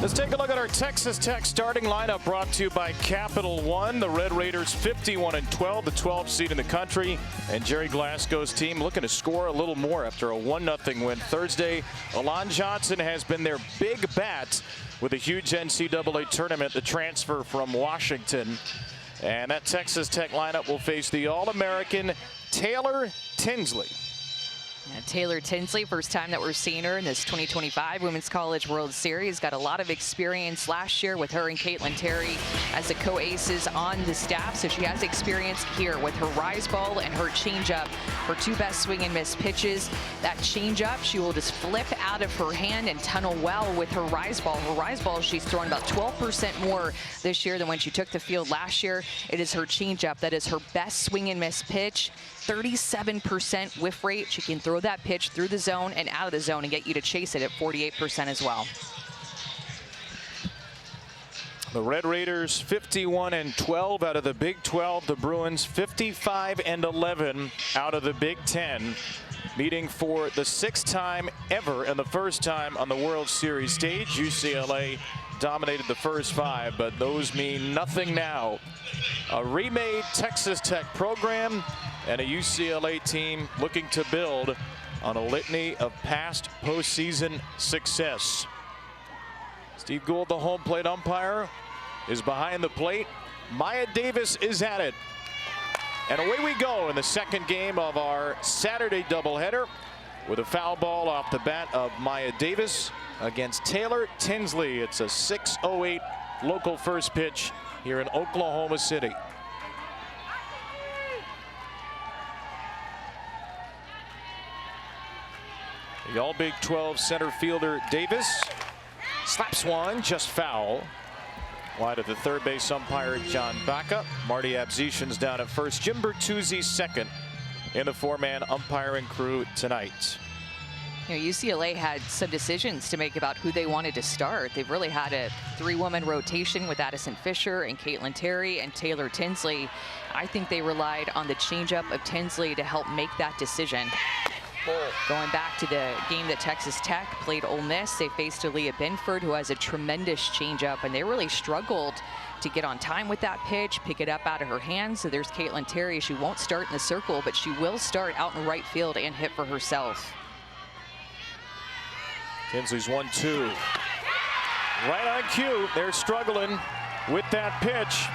Let's take a look at our Texas Tech starting lineup brought to you by Capital One. The Red Raiders 51-12, the 12th seed in the country. And Jerry Glasgow's team looking to score a little more after a 1-0 win Thursday. Alon Johnson has been their big bat with a huge NCAA tournament, the transfer from Washington. And that Texas Tech lineup will face the All-American Taylor Tinsley. Taylor Tinsley, first time that we're seeing her in this 2025 Women's College World Series. Got a lot of experience last year with her and Caitlin Terry as the co-aces on the staff. So she has experience here with her rise ball and her changeup. Her two best swing and miss pitches. That changeup, she will just flip out of her hand and tunnel well with her rise ball. Her rise ball, she's thrown about 12% more this year than when she took the field last year. It is her changeup that is her best swing and miss pitch. 37% whiff rate. She can throw that pitch through the zone and out of the zone and get you to chase it at 48% as well. The Red Raiders 51-12 out of the Big 12. The Bruins 55-11 out of the Big 10. Meeting for the 6th time ever and the first time on the World Series stage. UCLA dominated the first 5, but those mean nothing now. A remade Texas Tech program and a UCLA team looking to build on a litany of past postseason success. Steve Gould, the home plate umpire, is behind the plate. Maya Davis is at it. And away we go in the second game of our Saturday doubleheader with a foul ball off the bat of Maya Davis against Taylor Tinsley. It's a 6:08 local first pitch here in Oklahoma City. The all Big 12 center fielder Davis slaps one, just foul. Wide of the third base umpire John Baca. Marty Abzetian's down at first. Jim Bertuzzi's second in the 4-man umpiring crew tonight. You know, UCLA had some decisions to make about who they wanted to start. They've really had a 3-woman rotation with Addison Fisher and Caitlin Terry and Taylor Tinsley. I think they relied on the changeup of Tinsley to help make that decision. Going back to the game that Texas Tech played Ole Miss, they faced Aaliyah Binford, who has a tremendous changeup, and they really struggled to get on time with that pitch, pick it up out of her hands. So there's Caitlin Terry. She won't start in the circle, but she will start out in right field and hit for herself. Tinsley's 1-2. Right on cue. They're struggling with that pitch.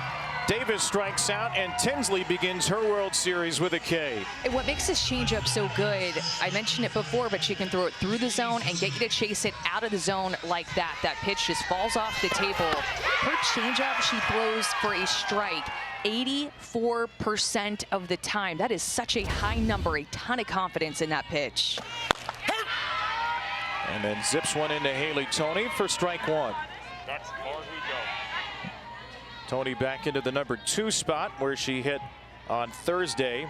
Davis strikes out, and Tinsley begins her World Series with a K. And what makes this changeup so good, I mentioned it before, but she can throw it through the zone and get you to chase it out of the zone like that. That pitch just falls off the table. Her changeup, she throws for a strike 84% of the time. That is such a high number, a ton of confidence in that pitch. And then zips one into Haley Toney for strike 1. That's as far as we go. Toney back into the number 2 spot where she hit on Thursday.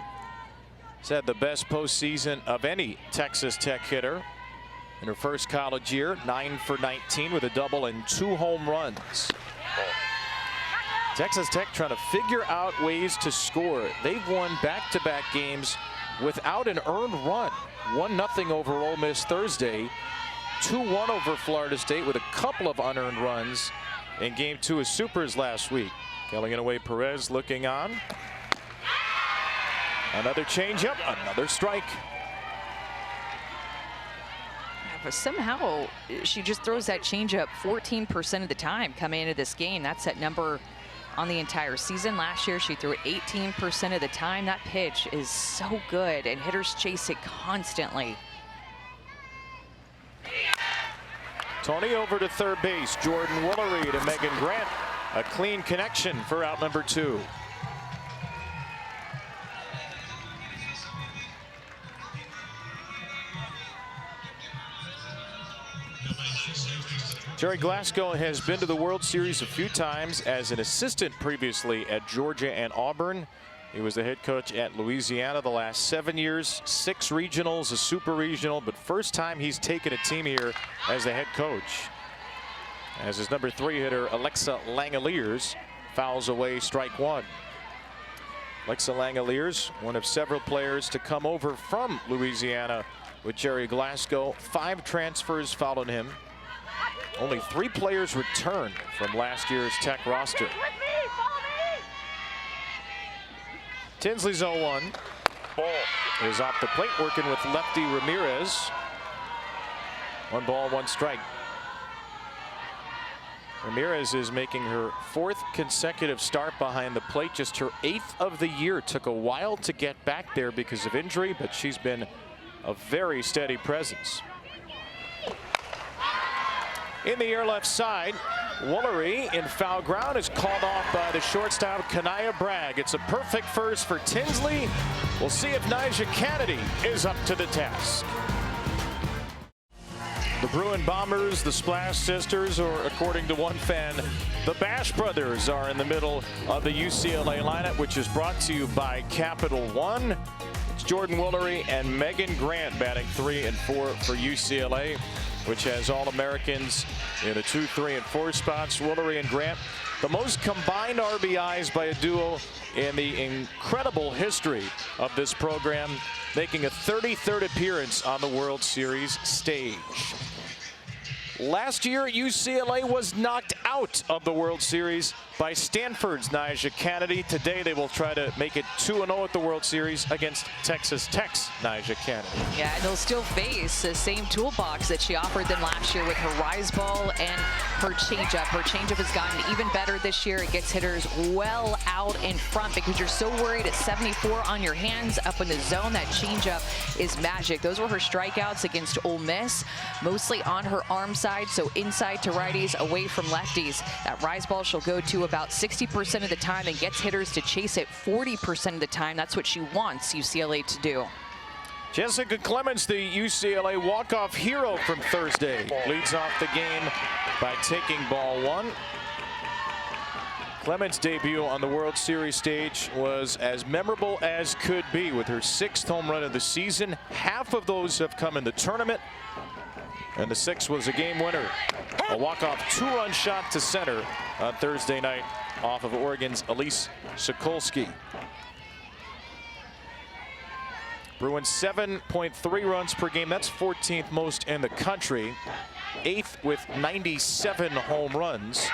She's had the best postseason of any Texas Tech hitter in her first college year. 9 for 19 with a double and 2 home runs. Texas Tech trying to figure out ways to score. They've won back-to-back games without an earned run. 1-0 over Ole Miss Thursday. 2-1 over Florida State with a couple of unearned runs in game 2 of Supers last week. Kellyanne Away Perez looking on. Another changeup, another strike. But somehow she just throws that changeup 14% of the time coming into this game. That's that number on the entire season. Last year she threw it 18% of the time. That pitch is so good, and hitters chase it constantly. Toney over to third base. Jordan Woolery to Megan Grant. A clean connection for out number 2. Jerry Glasgow has been to the World Series a few times as an assistant previously at Georgia and Auburn. He was the head coach at Louisiana the last 7 years, 6 regionals, a super regional, but first time he's taken a team here as the head coach. As his number 3 hitter, Alexa Langeliers, fouls away strike 1. Alexa Langeliers, one of several players to come over from Louisiana with Jerry Glasgow. 5 transfers followed him. Only 3 players returned from last year's Tech roster. Tinsley's 0-1. Ball is off the plate, working with lefty Ramirez. 1 ball, 1 strike. Ramirez is making her 4th consecutive start behind the plate, just her 8th of the year. Took a while to get back there because of injury, but she's been a very steady presence. In the air left side, Woolery in foul ground is called off by the shortstop Kanaya Bragg. It's a perfect first for Tinsley. We'll see if Nyjah Kennedy is up to the task. The Bruin Bombers, the Splash Sisters, or according to one fan, the Bash Brothers, are in the middle of the UCLA lineup, which is brought to you by Capital One. It's Jordan Woolery and Megan Grant batting 3 and 4 for UCLA, which has All-Americans in the 2, 3, and 4 spots. Woolery and Grant, the most combined RBIs by a duo in the incredible history of this program, making a 33rd appearance on the World Series stage. Last year, UCLA was knocked out of the World Series by Stanford's Nyjah Kennedy. Today, they will try to make it 2-0 at the World Series against Texas Tech's Nyjah Kennedy. Yeah, and they'll still face the same toolbox that she offered them last year with her rise ball and her changeup. Her changeup has gotten even better this year. It gets hitters well out in front because you're so worried at 74 on your hands up in the zone. That changeup is magic. Those were her strikeouts against Ole Miss, mostly on her arm side, so inside to righties, away from lefties. That rise ball she'll go to about 60% of the time and gets hitters to chase it 40% of the time. That's what she wants UCLA to do. Jessica Clements, the UCLA walk-off hero from Thursday, leads off the game by taking ball 1. Clements' debut on the World Series stage was as memorable as could be, with her 6th home run of the season. Half of those have come in the tournament, and the 6th was a game winner. A walk-off 2-run shot to center on Thursday night off of Oregon's Elise Sokolsky. Bruins 7.3 runs per game. That's 14th most in the country. 8th with 97 home runs,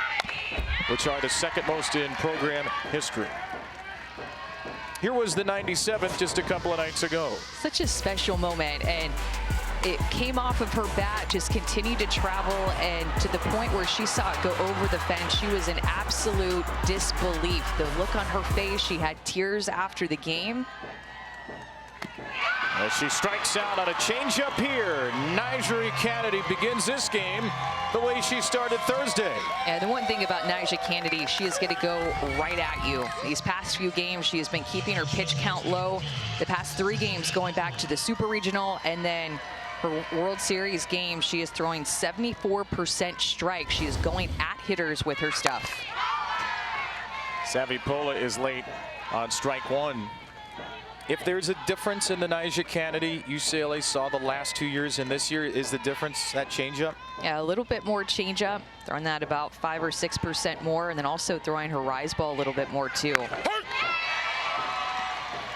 which are the 2nd most in program history. Here was the 97th just a couple of nights ago. Such a special moment, and it came off of her bat, just continued to travel, and to the point where she saw it go over the fence. She was in absolute disbelief. The look on her face, she had tears after the game. As she strikes out on a changeup here, Nyjah Kennedy begins this game the way she started Thursday. And the one thing about Nyjah Kennedy, she is going to go right at you. These past few games, she has been keeping her pitch count low. The past 3 games going back to the Super Regional, and then her World Series game, she is throwing 74% strike. She is going at hitters with her stuff. Savipola is late on strike 1. If there's a difference in the Nyjah Kennedy UCLA saw the last 2 years and this year, is the difference that changeup? Yeah, a little bit more changeup, throwing that about 5 or 6% more, and then also throwing her rise ball a little bit more too.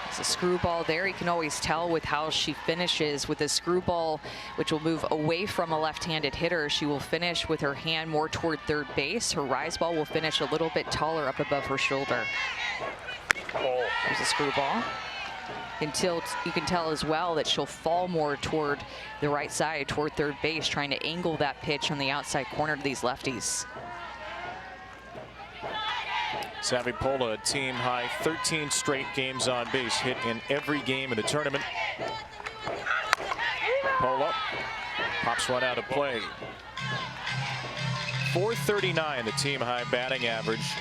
It's a screwball there. You can always tell with how she finishes with a screwball, which will move away from a left-handed hitter. She will finish with her hand more toward third base. Her rise ball will finish a little bit taller up above her shoulder. There's a screwball. Until you can tell as well that she'll fall more toward the right side, toward third base, trying to angle that pitch on the outside corner to these lefties. Savipola, a team high 13 straight games on base, hit in every game in the tournament. Pola pops one out of play. .439, the team high batting average.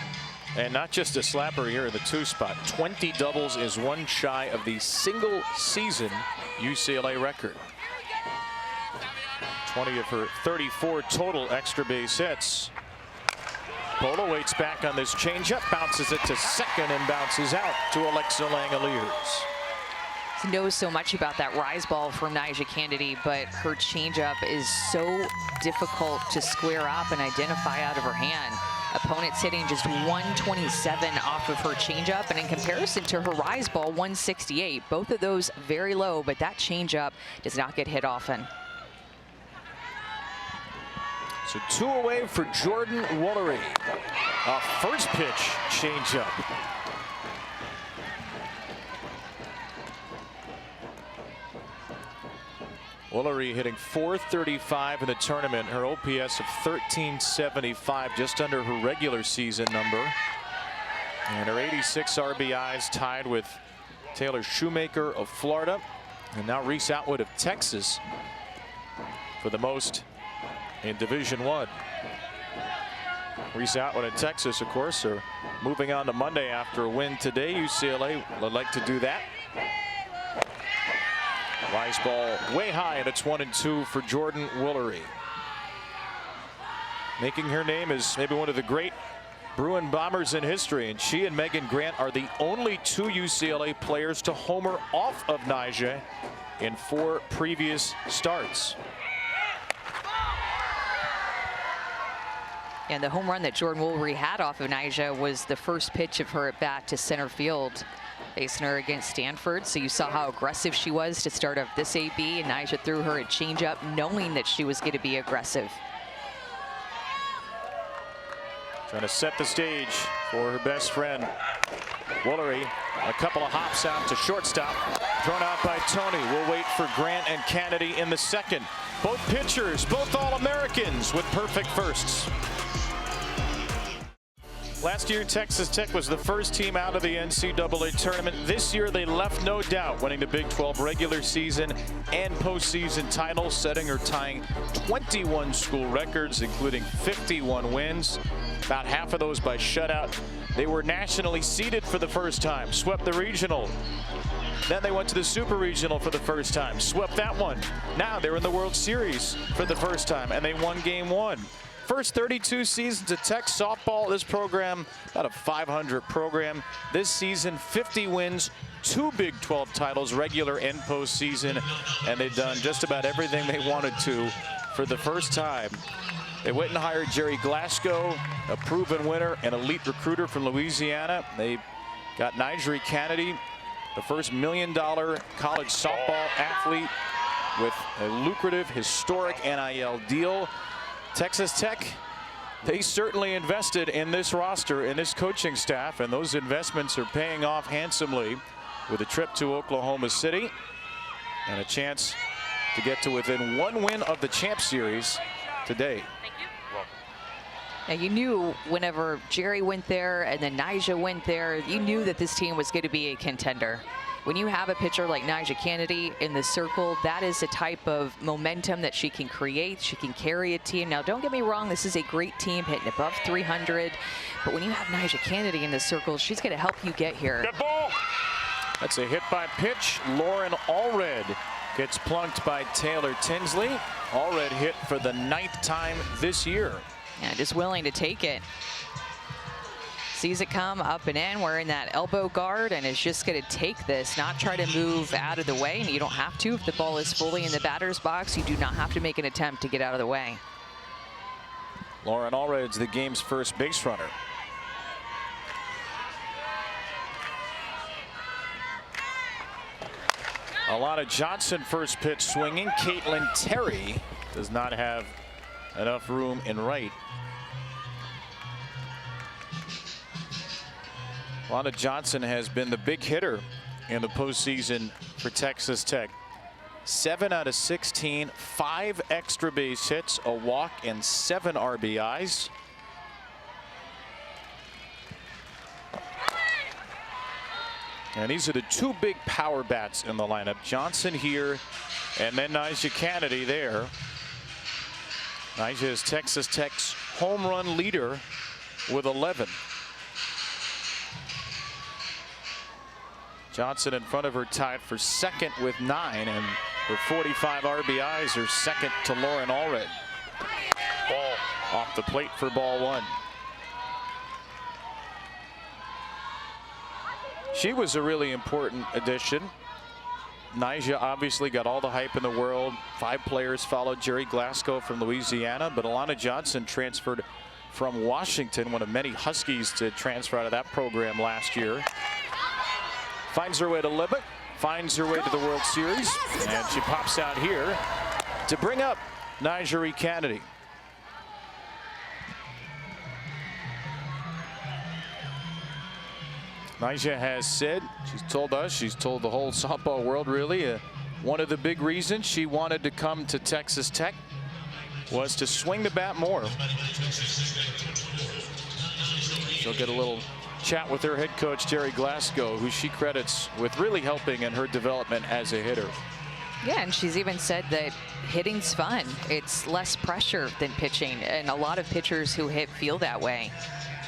And not just a slapper here in the 2 spot. 20 doubles is one shy of the single season UCLA record. 20 of her 34 total extra base hits. Pola waits back on this changeup, bounces it to second and bounces out to Alexa Langoliers. Knows so much about that rise ball from Nyjah Kennedy, but her changeup is so difficult to square up and identify out of her hand. Opponents hitting just 127 off of her changeup, and in comparison to her rise ball, 168. Both of those very low, but that changeup does not get hit often. So 2 away for Jordan Woolery. First pitch changeup. Woolery hitting .435 in the tournament. Her OPS of 1375, just under her regular season number. And her 86 RBIs tied with Taylor Shoemaker of Florida. And now Reese Atwood of Texas for the most in Division I. Reese Atwood in Texas, of course, are moving on to Monday after a win today. UCLA would like to do that. Rise ball way high, and it's 1-2 for Jordan Woolery. Making her name as maybe one of the great Bruin bombers in history, and she and Megan Grant are the only 2 UCLA players to homer off of Nyjah in 4 previous starts. And the home run that Jordan Woolery had off of Nyjah was the first pitch of her at bat to center field, facing her against Stanford. So you saw how aggressive she was to start off this AB, and Nyjah threw her a changeup knowing that she was going to be aggressive. Trying to set the stage for her best friend. Woolery, a couple of hops out to shortstop. Thrown out by Tony. We'll wait for Grant and Kennedy in the second. Both pitchers, both All-Americans with perfect firsts. Last year, Texas Tech was the first team out of the NCAA tournament. This year, they left no doubt, winning the Big 12 regular season and postseason titles, setting or tying 21 school records, including 51 wins, about half of those by shutout. They were nationally seeded for the first time, swept the regional. Then they went to the Super Regional for the first time, swept that one. Now they're in the World Series for the first time, and they won Game 1. First 32 seasons of Tech softball. This program, about a 500 program. This season, 50 wins, 2 Big 12 titles, regular and postseason, and they've done just about everything they wanted to for the first time. They went and hired Jerry Glasgow, a proven winner, an elite recruiter from Louisiana. They got Nyjah Kennedy, the first $1 million college softball athlete with a lucrative, historic NIL deal. Texas Tech, they certainly invested in this roster, in this coaching staff, and those investments are paying off handsomely with a trip to Oklahoma City and a chance to get to within 1 win of the Champ Series today. Now, you knew whenever Jerry went there and then Nyjah went there, you knew that this team was going to be a contender. When you have a pitcher like Nyjah Kennedy in the circle, that is the type of momentum that she can create. She can carry a team. Now, don't get me wrong, this is a great team hitting above 300. But when you have Nyjah Kennedy in the circle, she's going to help you get here. Good ball. That's a hit by pitch. Lauren Allred gets plunked by Taylor Tinsley. Allred hit for the 9th time this year. Yeah, just willing to take it. Sees it come up and in, wearing that elbow guard, and is just going to take this, not try to move out of the way. And you don't have to if the ball is fully in the batter's box. You do not have to make an attempt to get out of the way. Lauren Allred's the game's first base runner. Alana Johnson first pitch swinging. Caitlin Terry does not have enough room in right. Alana Johnson has been the big hitter in the postseason for Texas Tech. 7 out of 16, 5 extra base hits, a walk, and 7 RBIs. And these are the 2 big power bats in the lineup. Johnson here, and then Nyjah Kennedy there. Nyjah is Texas Tech's home run leader with 11. Johnson in front of her tied for second with 9, and her 45 RBIs are second to Lauren Allred. Ball off the plate for ball 1. She was a really important addition. Nyjah obviously got all the hype in the world. 5 players followed Jerry Glasgow from Louisiana, but Alana Johnson transferred from Washington, one of many Huskies to transfer out of that program last year. Finds her way to Lubbock, finds her way to the World Series, and she pops out here to bring up Nyjah Kennedy. Nyjah has said, she's told us, she's told the whole softball world really, one of the big reasons she wanted to come to Texas Tech was to swing the bat more. She'll get a little chat with her head coach, Jerry Glasgow, who she credits with really helping in her development as a hitter. Yeah, and she's even said that hitting's fun. It's less pressure than pitching, and a lot of pitchers who hit feel that way.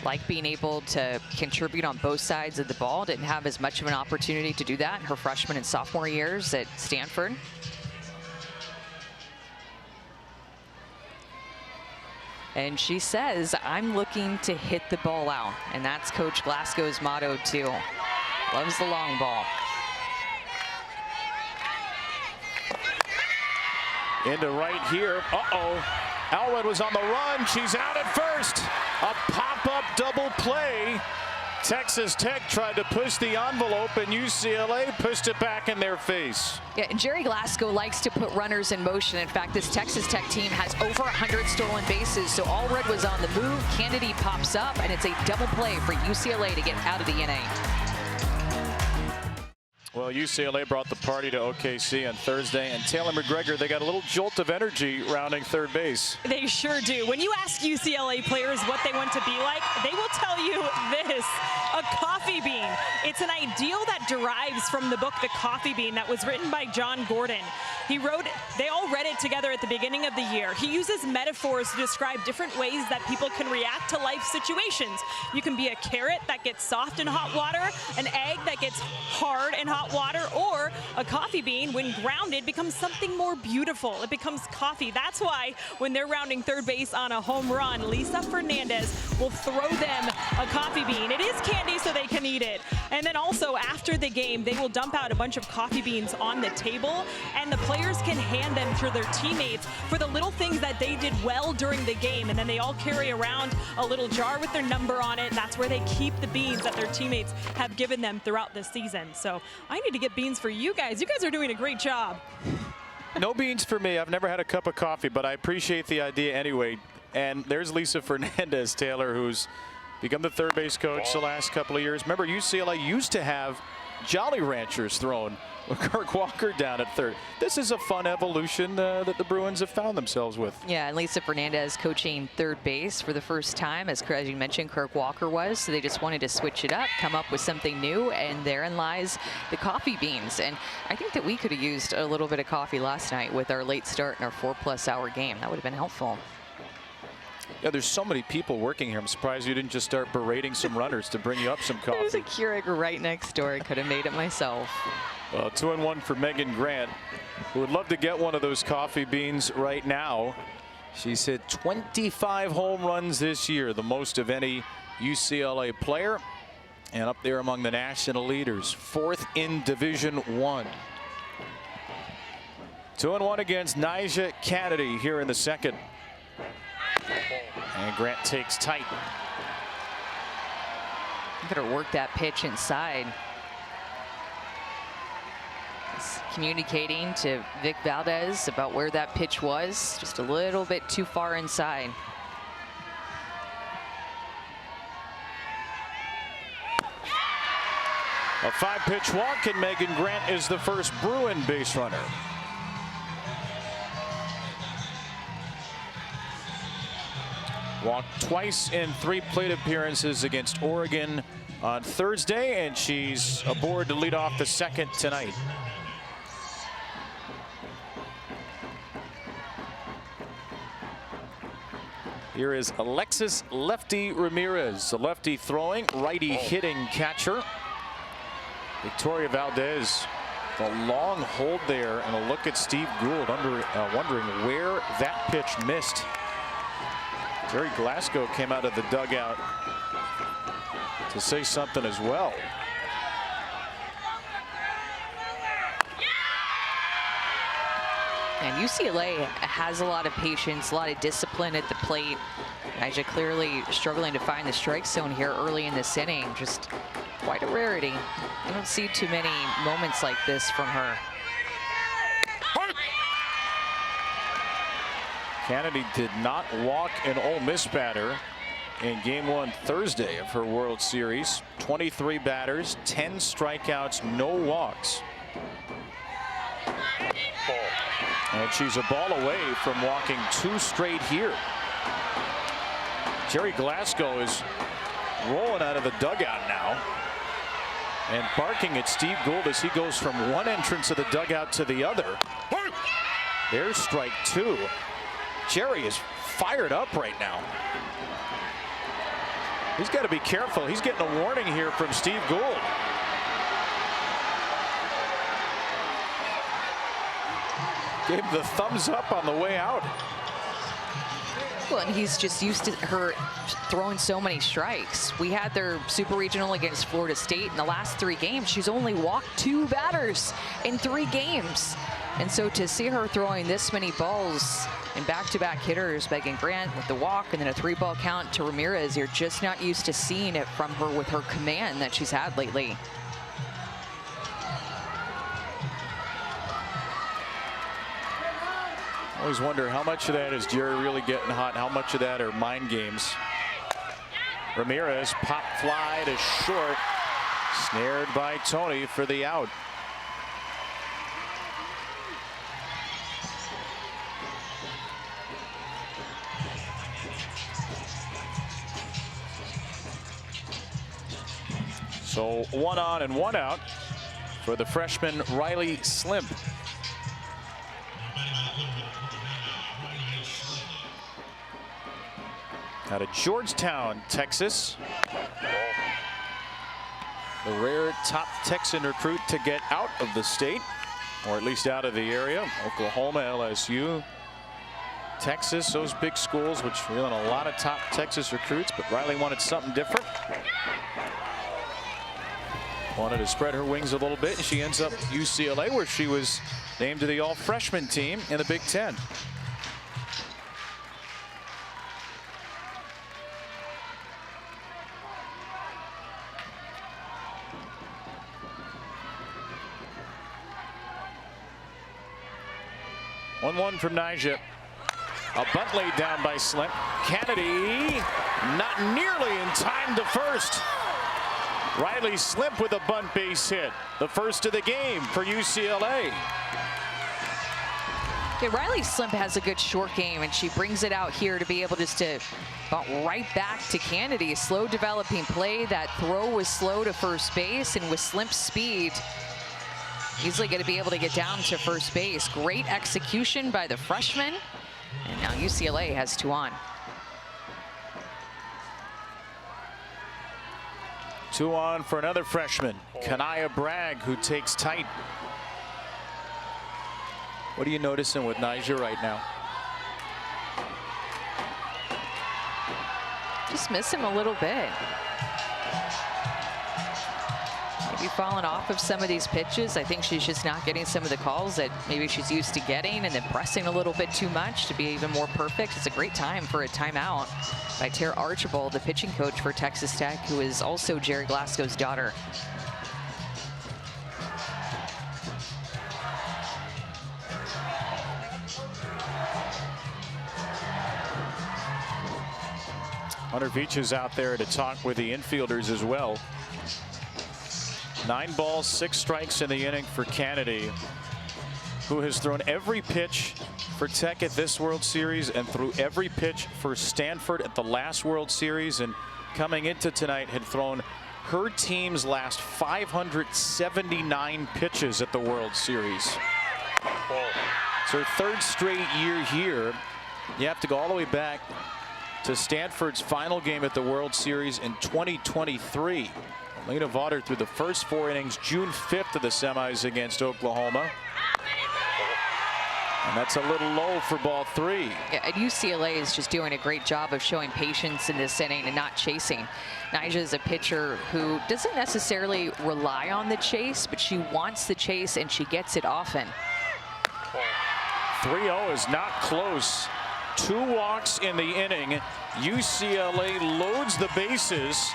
Like being able to contribute on both sides of the ball. Didn't have as much of an opportunity to do that in her freshman and sophomore years at Stanford. And she says, I'm looking to hit the ball out. And that's Coach Glasgow's motto too. Loves the long ball. Into right here. Uh-oh. Alred was on the run. She's out at first. A pop-up double play. Texas Tech tried to push the envelope, and UCLA pushed it back in their face. Yeah, and Jerry Glasgow likes to put runners in motion. In fact, this Texas Tech team has over 100 stolen bases, so Alred was on the move. Kennedy pops up, and it's a double play for UCLA to get out of the inning. Well, UCLA brought the party to OKC on Thursday, and Taylor McGregor, they got a little jolt of energy rounding third base. They sure do. When you ask UCLA players what they want to be like, they will tell you this, a coffee bean. It's an ideal that derives from the book, The Coffee Bean, that was written by John Gordon. He wrote it, they all read it together at the beginning of the year. He uses metaphors to describe different ways that people can react to life situations. You can be a carrot that gets soft in hot water, an egg that gets hard in hot water, or a coffee bean, when grounded, becomes something more beautiful. It becomes coffee. That's why when they're rounding third base on a home run, Lisa Fernandez will throw them a coffee bean. It is candy, so they can eat it. And then also after the game, they will dump out a bunch of coffee beans on the table, and the players can hand them to their teammates for the little things that they did well during the game. And then they all carry around a little jar with their number on it, and that's where they keep the beans that their teammates have given them throughout the season. So I need to get beans for you guys. You guys are doing a great job. No beans for me. I've never had a cup of coffee, but I appreciate the idea anyway. And there's Lisa Fernandez, Taylor, who's become the third base coach the last couple of years. Remember, UCLA used to have Jolly Ranchers thrown with Kirk Walker down at third. This is a fun evolution that the Bruins have found themselves with. Yeah, and Lisa Fernandez coaching third base for the first time, as you mentioned, Kirk Walker was. So they just wanted to switch it up, come up with something new, and therein lies the coffee beans. And I think that we could have used a little bit of coffee last night with our late start in our 4+ hour game. That would have been helpful. Yeah, there's so many people working here. I'm surprised you didn't just start berating some runners to bring you up some coffee. There's a Keurig right next door. I could have made it myself. Well, 2-1 for Megan Grant, who would love to get one of those coffee beans right now. She's hit 25 home runs this year, the most of any UCLA player, and up there among the national leaders, 4th in Division I. 2-1 against Nyjah Kennedy here in the second. And Grant takes tight. Better work that pitch inside. He's communicating to Vic Valdez about where that pitch was, just a little bit too far inside. A 5-pitch walk, and Megan Grant is the first Bruin base runner. Walked twice in 3 plate appearances against Oregon on Thursday, and she's aboard to lead off the second tonight. Here is Alexis Lefty Ramirez, the lefty throwing, righty hitting catcher. Victoria Valdez, the long hold there, and a look at Steve Gould wondering where that pitch missed. Jerry Glasgow came out of the dugout to say something as well. And UCLA has a lot of patience, a lot of discipline at the plate. Nyjah clearly struggling to find the strike zone here early in this inning. Just quite a rarity. I don't see too many moments like this from her. Kennedy did not walk an Ole Miss batter in game 1 Thursday of her World Series. 23 batters, 10 strikeouts, no walks. And she's a ball away from walking 2 straight here. Jerry Glasgow is rolling out of the dugout now and barking at Steve Gould as he goes from one entrance of the dugout to the other. There's strike 2. Jerry is fired up right now. He's got to be careful. He's getting a warning here from Steve Gould. Gave him the thumbs up on the way out. Well, and he's just used to her throwing so many strikes. We had their Super Regional against Florida State. In the last 3 games, she's only walked 2 batters in 3 games. And so to see her throwing this many balls and back-to-back hitters, Megan Grant with the walk and then a 3-ball count to Ramirez, you're just not used to seeing it from her with her command that she's had lately. Always wonder how much of that is Jerry really getting hot, how much of that are mind games. Ramirez pop fly to short, snared by Tony for the out. So 1 on and 1 out for the freshman Riley Slimp. Out of Georgetown, Texas. The rare top Texan recruit to get out of the state, or at least out of the area. Oklahoma, LSU, Texas, those big schools which reel in a lot of top Texas recruits, but Riley wanted something different. Wanted to spread her wings a little bit, and she ends up at UCLA, where she was named to the all-freshman team in the Big Ten. One from Nyjah. A bunt laid down by Slimp. Kennedy not nearly in time to first. Riley Slimp with a bunt base hit. The first of the game for UCLA. Yeah, Riley Slimp has a good short game, and she brings it out here to be able just to bunt right back to Kennedy. Slow developing play. That throw was slow to first base, and with Slimp's speed, easily going to be able to get down to first base. Great execution by the freshman. And now UCLA has 2 on. 2 on for another freshman, Kanaya Bragg, who takes tight. What are you noticing with Nyjah right now? Just miss him a little bit. Maybe falling off of some of these pitches. I think she's just not getting some of the calls that maybe she's used to getting, and then pressing a little bit too much to be even more perfect. It's a great time for a timeout by Tara Archibald, the pitching coach for Texas Tech, who is also Jerry Glasgow's daughter. Hunter Veach is out there to talk with the infielders as well. 9 balls, 6 strikes in the inning for Kennedy, who has thrown every pitch for Tech at this World Series and threw every pitch for Stanford at the last World Series, and coming into tonight had thrown her team's last 579 pitches at the World Series. It's her 3rd straight year here. You have to go all the way back to Stanford's final game at the World Series in 2023. Lena Vaughter through the first 4 innings, June 5th of the semis against Oklahoma. And that's a little low for ball 3. Yeah, and UCLA is just doing a great job of showing patience in this inning and not chasing. Nyjah is a pitcher who doesn't necessarily rely on the chase, but she wants the chase, and she gets it often. 3-0 is not close. 2 walks in the inning. UCLA loads the bases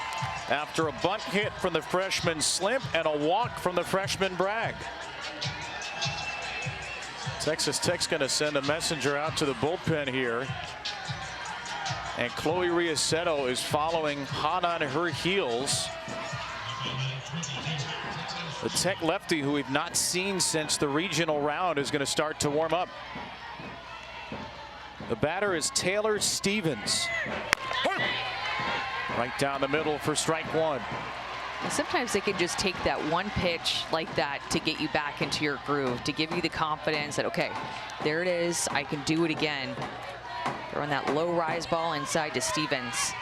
after a bunt hit from the freshman Slimp and a walk from the freshman Bragg. Texas Tech's going to send a messenger out to the bullpen here. And Chloe Riasetto is following hot on her heels. The Tech lefty, who we've not seen since the regional round, is going to start to warm up. The batter is Taylor Stevens. Right down the middle for strike one. Sometimes they can just take that one pitch like that to get you back into your groove, to give you the confidence that, okay, there it is, I can do it again. Throwing that low rise ball inside to Stevens.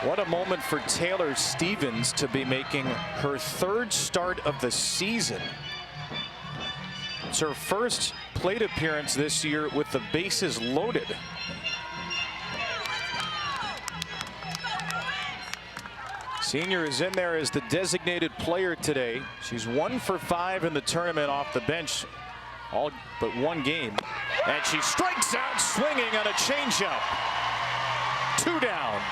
What a moment for Taylor Stevens to be making her third start of the season. It's her first plate appearance this year with the bases loaded. Senior is in there as the designated player today. She's 1 for 5 in the tournament off the bench, all but one game. And she strikes out swinging on a changeup. 2 down.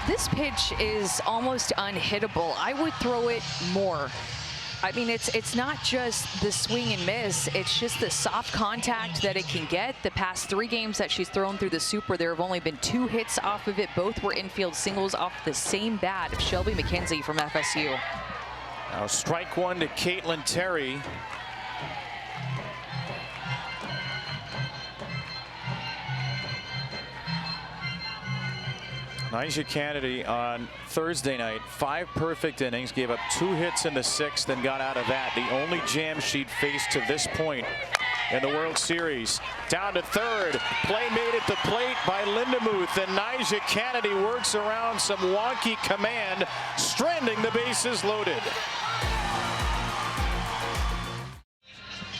This pitch is almost unhittable. I would throw it more. I mean, it's not just the swing and miss. It's just the soft contact that it can get. The past 3 games that she's thrown through the Super, there have only been 2 hits off of it. Both were infield singles off the same bat of Shelby McKenzie from FSU. Now strike one to Caitlin Terry. Nyjah Kennedy on Thursday night, 5 perfect innings, gave up 2 hits in the 6th, then got out of that. The only jam she'd faced to this point in the World Series. Down to third, play made at the plate by Lindemuth, and Nyjah Kennedy works around some wonky command, stranding the bases loaded.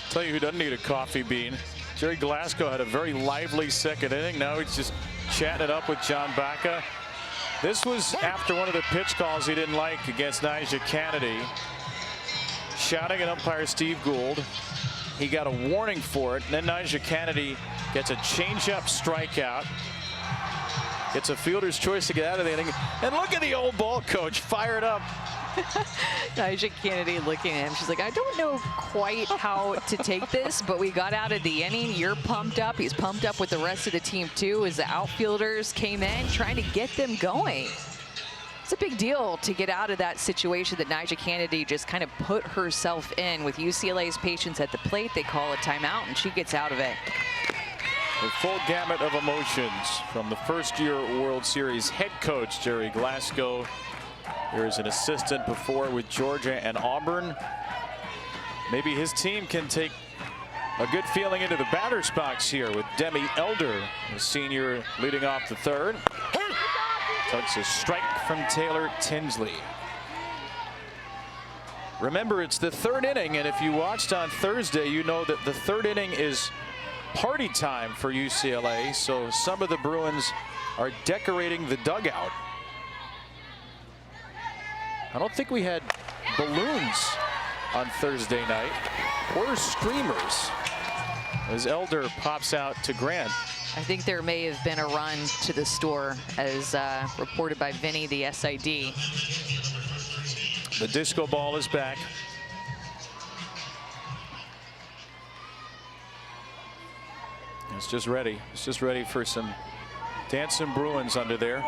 Tell you who doesn't need a coffee bean. Jerry Glasgow had a very lively second inning. Now he's just chatting it up with John Baca. This was after one of the pitch calls he didn't like against Nyjah Kennedy. Shouting at umpire Steve Gould. He got a warning for it. And then Nyjah Kennedy gets a changeup strikeout. Gets a fielder's choice to get out of the inning. And look at the old ball coach fired up. Nyjah Kennedy looking at him. She's like, I don't know quite how to take this, but we got out of the inning. You're pumped up. He's pumped up with the rest of the team, too, as the outfielders came in trying to get them going. It's a big deal to get out of that situation that Nyjah Kennedy just kind of put herself in. With UCLA's patience at the plate, they call a timeout, and she gets out of it. The full gamut of emotions from the first-year World Series head coach, Jerry Glasgow. Here's an assistant before with Georgia and Auburn. Maybe his team can take a good feeling into the batter's box here with Demi Elder, the senior, leading off the third. Takes a strike from Taylor Tinsley. Remember, it's the 3rd inning, and if you watched on Thursday, you know that the 3rd inning is party time for UCLA, so some of the Bruins are decorating the dugout. I don't think we had balloons on Thursday night or streamers as Elder pops out to Grant. I think there may have been a run to the store, as reported by Vinny, the SID. The disco ball is back. It's just ready. It's just ready for some dancing Bruins under there.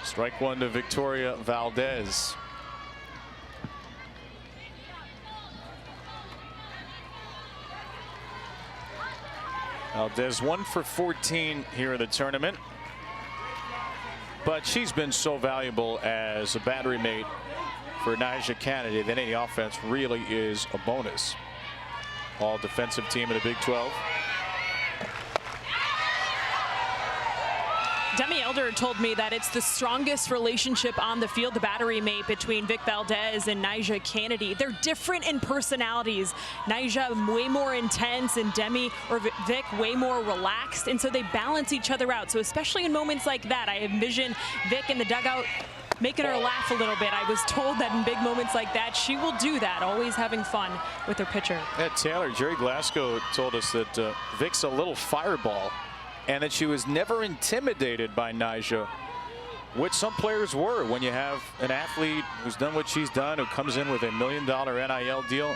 Strike one to Victoria Valdez. Valdez 1 for 14 here in the tournament. But she's been so valuable as a battery mate for Nyjah Kennedy that any offense really is a bonus. All defensive team in the Big 12. Demi Elder told me that it's the strongest relationship on the field, the battery mate between Vic Valdez and Nyjah Kennedy. They're different in personalities. Nyjah way more intense and Demi or Vic way more relaxed, and so they balance each other out. So especially in moments like that, I envision Vic in the dugout making her laugh a little bit. I was told that in big moments like that, she will do that, always having fun with her pitcher. Yeah, Taylor, Jerry Glasgow told us that Vic's a little fireball, and that she was never intimidated by Nyjah what some players were when you have an athlete who's done what she's done, who comes in with $1 million NIL deal.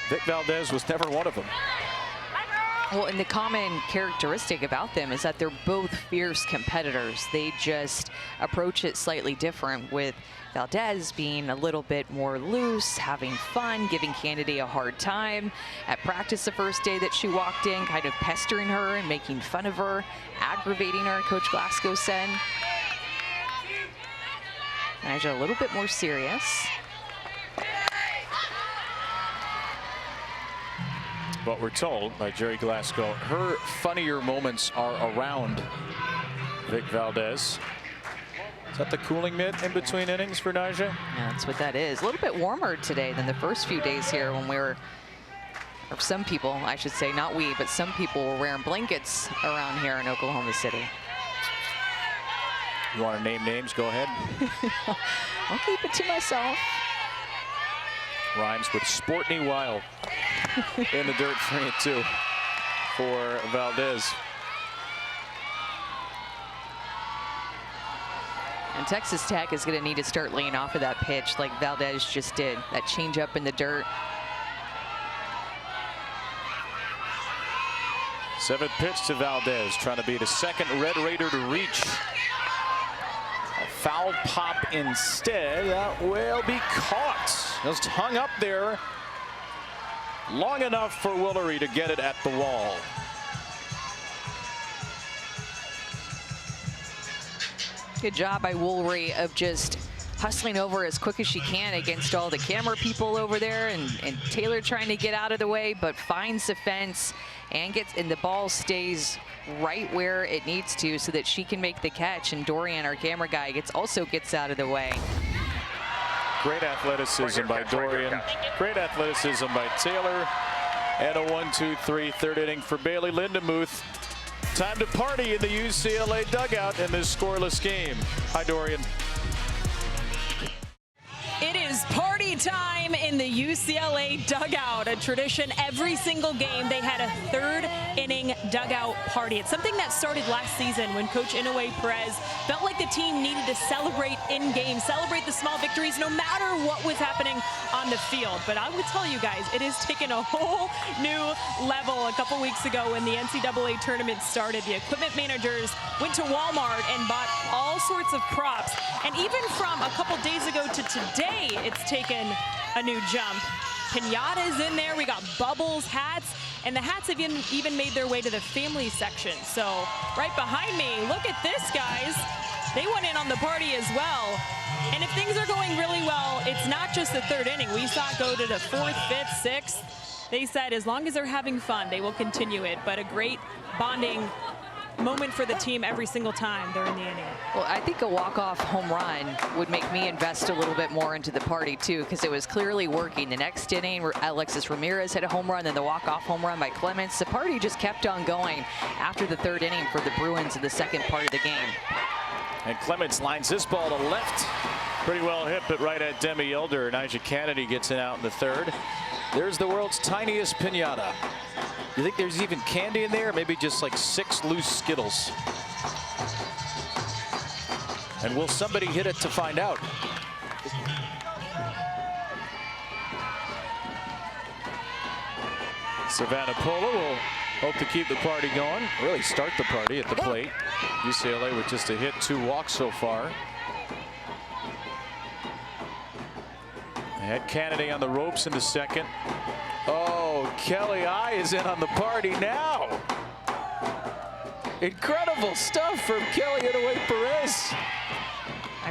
Vic Valdez was never one of them. Well, and the common characteristic about them is that they're both fierce competitors. They just approach it slightly different, with Valdez being a little bit more loose, having fun, giving Kennedy a hard time. At practice the first day that she walked in, kind of pestering her and making fun of her, aggravating her, Coach Glasgow said. Nyjah a little bit more serious. But we're told by Jerry Glasgow, her funnier moments are around Vic Valdez. Is that the cooling mitt in between innings for Nyjah? Yeah, that's what that is. A little bit warmer today than the first few days here when we were, or some people, I should say, not we, but some people were wearing blankets around here in Oklahoma City. You want to name names? Go ahead. I'll keep it to myself. Rhymes with Sportney Wild in the dirt, 3-2 for Valdez. And Texas Tech is going to need to start laying off of that pitch like Valdez just did. That changeup in the dirt. 7th pitch to Valdez, trying to be the second Red Raider to reach. A foul pop instead. That will be caught. Just hung up there long enough for Willery to get it at the wall. Good job by Willery of just hustling over as quick as she can against all the camera people over there, and Taylor trying to get out of the way, but finds the fence and the ball stays right where it needs to so that she can make the catch. And Dorian, our camera guy, also gets out of the way. Great athleticism by Dorian. Great athleticism by Taylor. And a 1-2-3 third inning for Bailey Lindemuth. Time to party in the UCLA dugout in this scoreless game. Hi, Dorian. It is party time in the UCLA dugout. A tradition every single game. They had a third inning dugout party. It's something that started last season when Coach Inoue Perez felt like the team needed to celebrate in-game, celebrate the small victories no matter what was happening on the field. But I would tell you guys, it has taken a whole new level. A couple weeks ago when the NCAA tournament started, the equipment managers went to Walmart and bought all sorts of props. And even from a couple days ago to today, it's taken a new jump. Piñatas in there, we got bubbles, hats, and the hats have even made their way to the family section. So right behind me, look at this, guys. They went in on the party as well. And if things are going really well, it's not just the third inning. We saw it go to the 4th, 5th, 6th. They said as long as they're having fun, they will continue it. But a great bonding moment for the team every single time they're in the inning. Well, I think a walk-off home run would make me invest a little bit more into the party too, because it was clearly working. The next inning, Alexis Ramirez hit a home run, then the walk-off home run by Clements. The party just kept on going after the third inning for the Bruins in the second part of the game. And Clements lines this ball to left. Pretty well hit, but right at Demi Elder. Nyjah Kennedy gets it out in the third. There's the world's tiniest piñata. You think there's even candy in there? Maybe just like 6 loose Skittles. And will somebody hit it to find out? Savannah Polo will hope to keep the party going. Really start the party at the plate. UCLA with just a hit, 2 walks so far. They had Kennedy on the ropes in the second. Oh, Kelly I is in on the party now. Incredible stuff from Kelly Inoue Perez.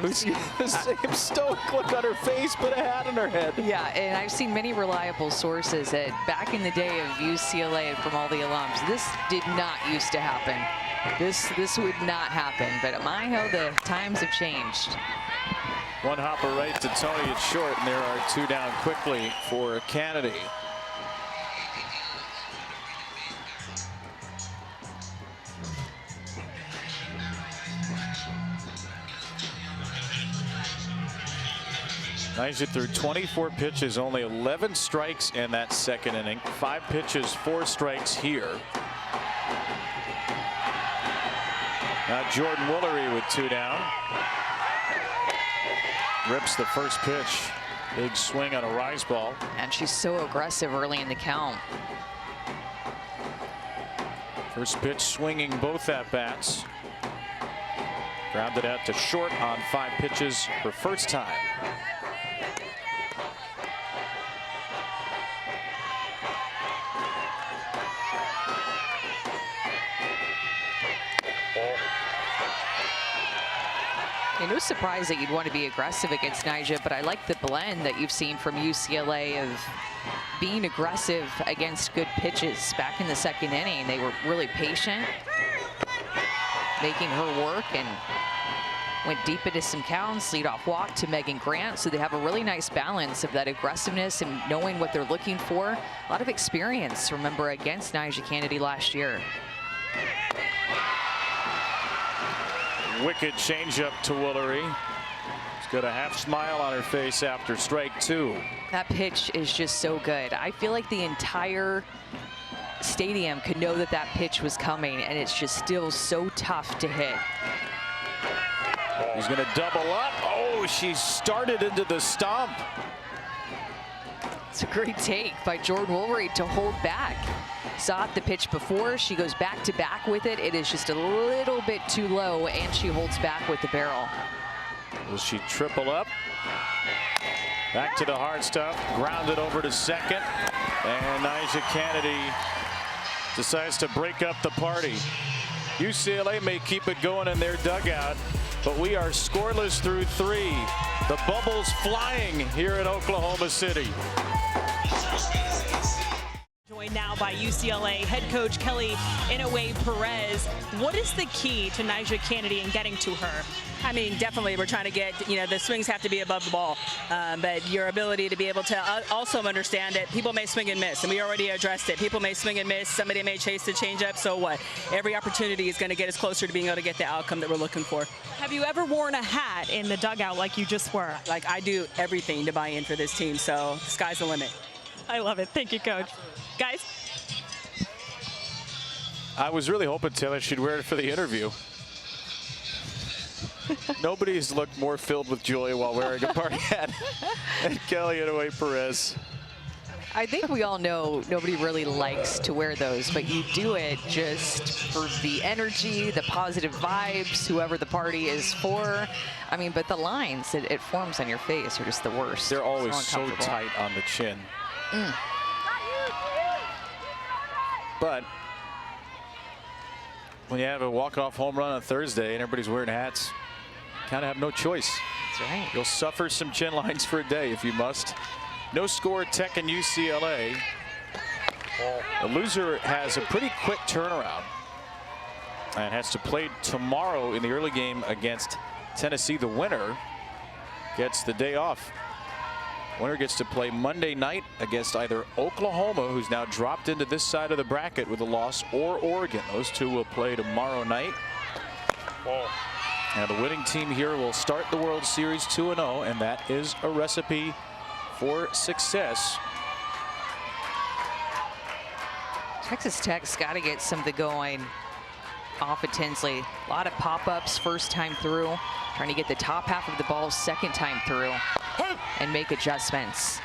Who's the same stoic look on her face, but a hat on her head. Yeah, and I've seen many reliable sources that back in the day of UCLA, from all the alums, this did not used to happen. This would not happen, but my how the times have changed. One hopper right to Tony, it's short, and there are 2 down quickly for Kennedy. Nyjah threw 24 pitches, only 11 strikes in that second inning. 5 pitches, 4 strikes here. Now Jordan Willery with 2 down. rips the first pitch. Big swing on a rise ball. And she's so aggressive early in the count. First pitch swinging both at bats. Grounded out to short on 5 pitches her first time. No surprise that you'd want to be aggressive against Nyjah, but I like the blend that you've seen from UCLA of being aggressive against good pitches. Back in the second inning, they were really patient, making her work, and went deep into some counts. Leadoff walk to Megan Grant, so they have a really nice balance of that aggressiveness and knowing what they're looking for. A lot of experience, remember, against Nyjah Kennedy last year. Wicked changeup to Woolery. She's got a half smile on her face after strike 2. That pitch is just so good. I feel like the entire stadium could know that that pitch was coming, and it's just still so tough to hit. He's going to double up. Oh, she started into the stump. It's a great take by Jordan Woolery to hold back. Saw the pitch before. She goes back to back with it. It is just a little bit too low, and she holds back with the barrel. Will she triple up? Back to the hard stuff. Grounded over to second. And Nyjah Kennedy decides to break up the party. UCLA may keep it going in their dugout, but we are scoreless through 3. The bubble's flying here in Oklahoma City. Joined now by UCLA head coach Kelly Inouye-Perez. What is the key to Nyjah Kennedy and getting to her? I mean, definitely we're trying to get, the swings have to be above the ball. But your ability to be able to also understand that people may swing and miss, and we already addressed it. People may swing and miss. Somebody may chase the changeup. So what? Every opportunity is going to get us closer to being able to get the outcome that we're looking for. Have you ever worn a hat in the dugout like you just were? Like, I do everything to buy in for this team, so the sky's the limit. I love it. Thank you, Coach. Guys? I was really hoping, Taylor, she'd wear it for the interview. Nobody's looked more filled with joy while wearing a party hat than Kelly Inouye-Perez. I think we all know nobody really likes to wear those, but you do it just for the energy, the positive vibes, whoever the party is for. I mean, but the lines it forms on your face are just the worst. They're always so tight on the chin. But when you have a walk-off home run on Thursday and everybody's wearing hats, kind of have no choice. That's right. You'll suffer some chin lines for a day if you must. No score, Tech and UCLA. The loser has a pretty quick turnaround and has to play tomorrow in the early game against Tennessee. The winner gets the day off. Winner gets to play Monday night against either Oklahoma, who's now dropped into this side of the bracket with a loss, or Oregon. Those two will play tomorrow night. And the winning team here will start the World Series 2-0, and that is a recipe for success. Texas Tech's got to get something going off of Tinsley. A lot of pop-ups first time through, trying to get the top half of the ball second time through and make adjustments.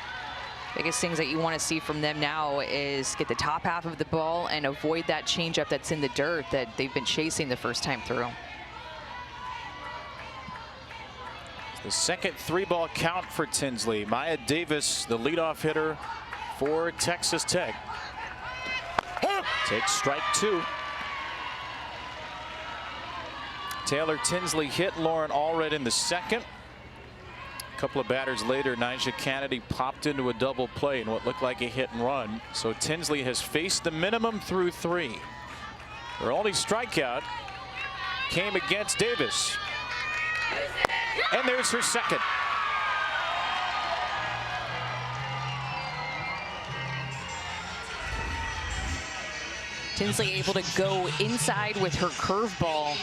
Biggest things that you want to see from them now is get the top half of the ball and avoid that changeup that's in the dirt that they've been chasing the first time through. The second 3-ball count for Tinsley. Maya Davis, the leadoff hitter for Texas Tech. Takes strike 2. Taylor Tinsley hit Lauren Allred in the second. A couple of batters later, Nyjah Kennedy popped into a double play in what looked like a hit and run. So Tinsley has faced the minimum through 3. Her only strikeout came against Davis. And there's her second. Tinsley able to go inside with her curveball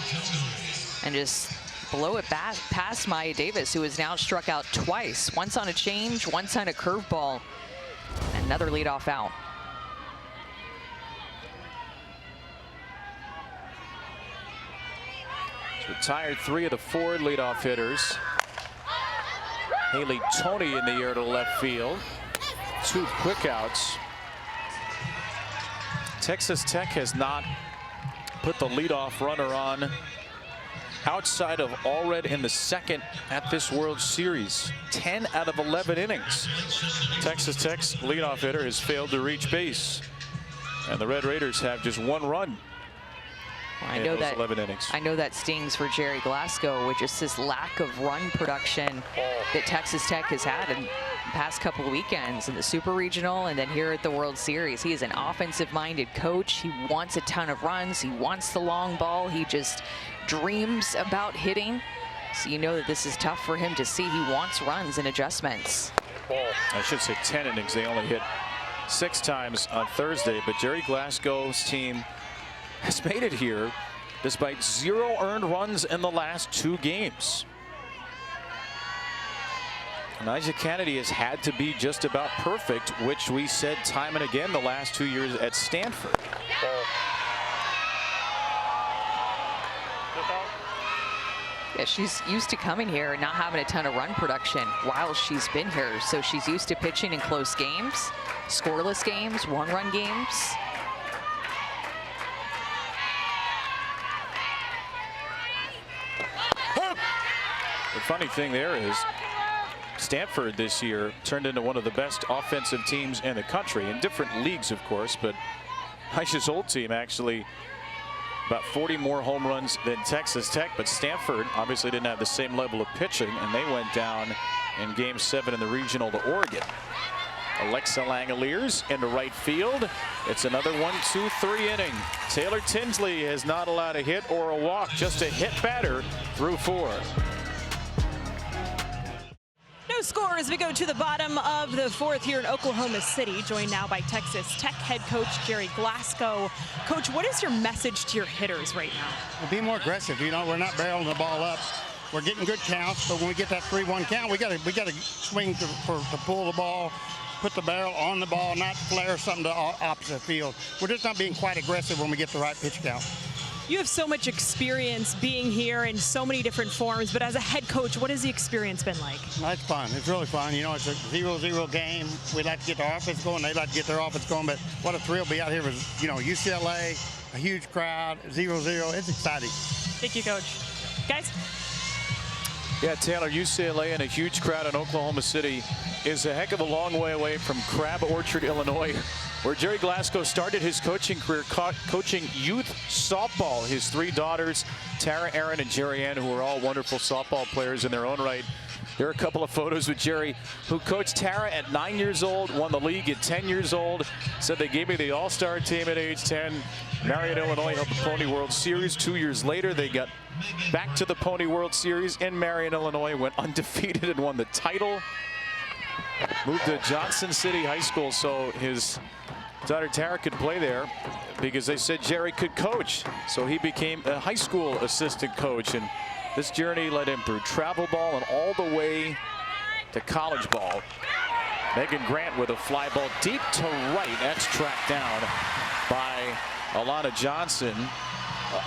and just blow it back past Maya Davis, who has now struck out twice. Once on a change, once on a curveball. Another leadoff out. She's retired 3 of the 4 leadoff hitters. Haley Toney in the air to left field. 2 quick outs. Texas Tech has not put the leadoff runner on outside of Allred in the second at this World Series. 10 out of 11 innings. Texas Tech's leadoff hitter has failed to reach base. And the Red Raiders have just 1 run. I know that 11 innings. I know that stings for Jerry Glasgow, with just this lack of run production that Texas Tech has had in the past couple of weekends in the Super Regional and then here at the World Series. He is an offensive-minded coach. He wants a ton of runs. He wants the long ball. He just dreams about hitting. So you know that this is tough for him to see. He wants runs and adjustments. I should say 10 innings. They only hit 6 times on Thursday, but Jerry Glasgow's team has made it here despite 0 earned runs in the last 2 games. And Isaac Kennedy has had to be just about perfect, which we said time and again the last 2 years at Stanford. Yeah, she's used to coming here and not having a ton of run production while she's been here. So she's used to pitching in close games, scoreless games, 1-run games. The funny thing there is Stanford this year turned into one of the best offensive teams in the country, in different leagues, of course, but Aisha's old team actually about 40 more home runs than Texas Tech, but Stanford obviously didn't have the same level of pitching, and they went down in Game 7 in the regional to Oregon. Alexa Langoliers into right field. It's another 1-2-3 inning. Taylor Tinsley has not allowed a hit or a walk, just a hit batter through 4. No score as we go to the bottom of the 4th here in Oklahoma City, joined now by Texas Tech head coach Jerry Glasgow. Coach, what is your message to your hitters right now? Well, be more aggressive. You know, we're not barreling the ball up. We're getting good counts, but when we get that 3-1 count, we got to swing to pull the ball, put the barrel on the ball, not flare something to opposite field. We're just not being quite aggressive when we get the right pitch count. You have so much experience being here in so many different forms, but as a head coach, what has the experience been like? It's fun. It's really fun. You know, it's a 0-0 game. We like to get our offense going. They like to get their offense going, but what a thrill to be out here with, you know, UCLA, a huge crowd, 0-0. It's exciting. Thank you, Coach. Guys? Yeah, Taylor, UCLA and a huge crowd in Oklahoma City is a heck of a long way away from Crab Orchard, Illinois, where Jerry Glasgow started his coaching career coaching youth softball. His 3 daughters, Tara, Aaron, and Jerry Ann, who are all wonderful softball players in their own right. There are a couple of photos with Jerry, who coached Tara at 9 years old, won the league at 10 years old, said they gave me the all-star team at age 10. Marion, Illinois held the Pony World Series. 2 years later, they got back to the Pony World Series in Marion, Illinois, went undefeated and won the title. Moved to Johnson City High School so his daughter Tara could play there because they said Jerry could coach. So he became a high school assistant coach, and this journey led him through travel ball and all the way to college ball. Megan Grant with a fly ball deep to right. That's tracked down by Alana Johnson.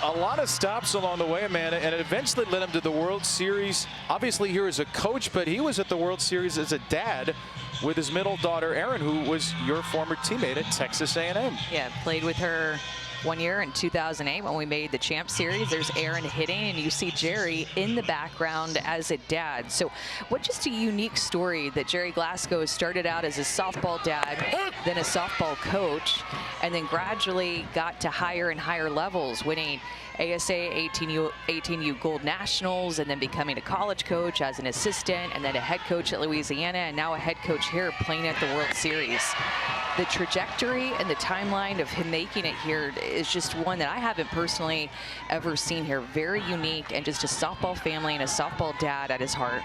A lot of stops along the way, Amanda, and it eventually led him to the World Series. Obviously here as a coach, but he was at the World Series as a dad with his middle daughter, Erin, who was your former teammate at Texas A&M. Yeah, played with her 1 year in 2008 when we made the Champ Series. There's Erin hitting, and you see Jerry in the background as a dad. So what just a unique story that Jerry Glasgow started out as a softball dad, then a softball coach, and then gradually got to higher and higher levels, winning ASA 18U Gold Nationals, and then becoming a college coach as an assistant, and then a head coach at Louisiana, and now a head coach here playing at the World Series. The trajectory and the timeline of him making it here is just one that I haven't personally ever seen here. Very unique, and just a softball family and a softball dad at his heart.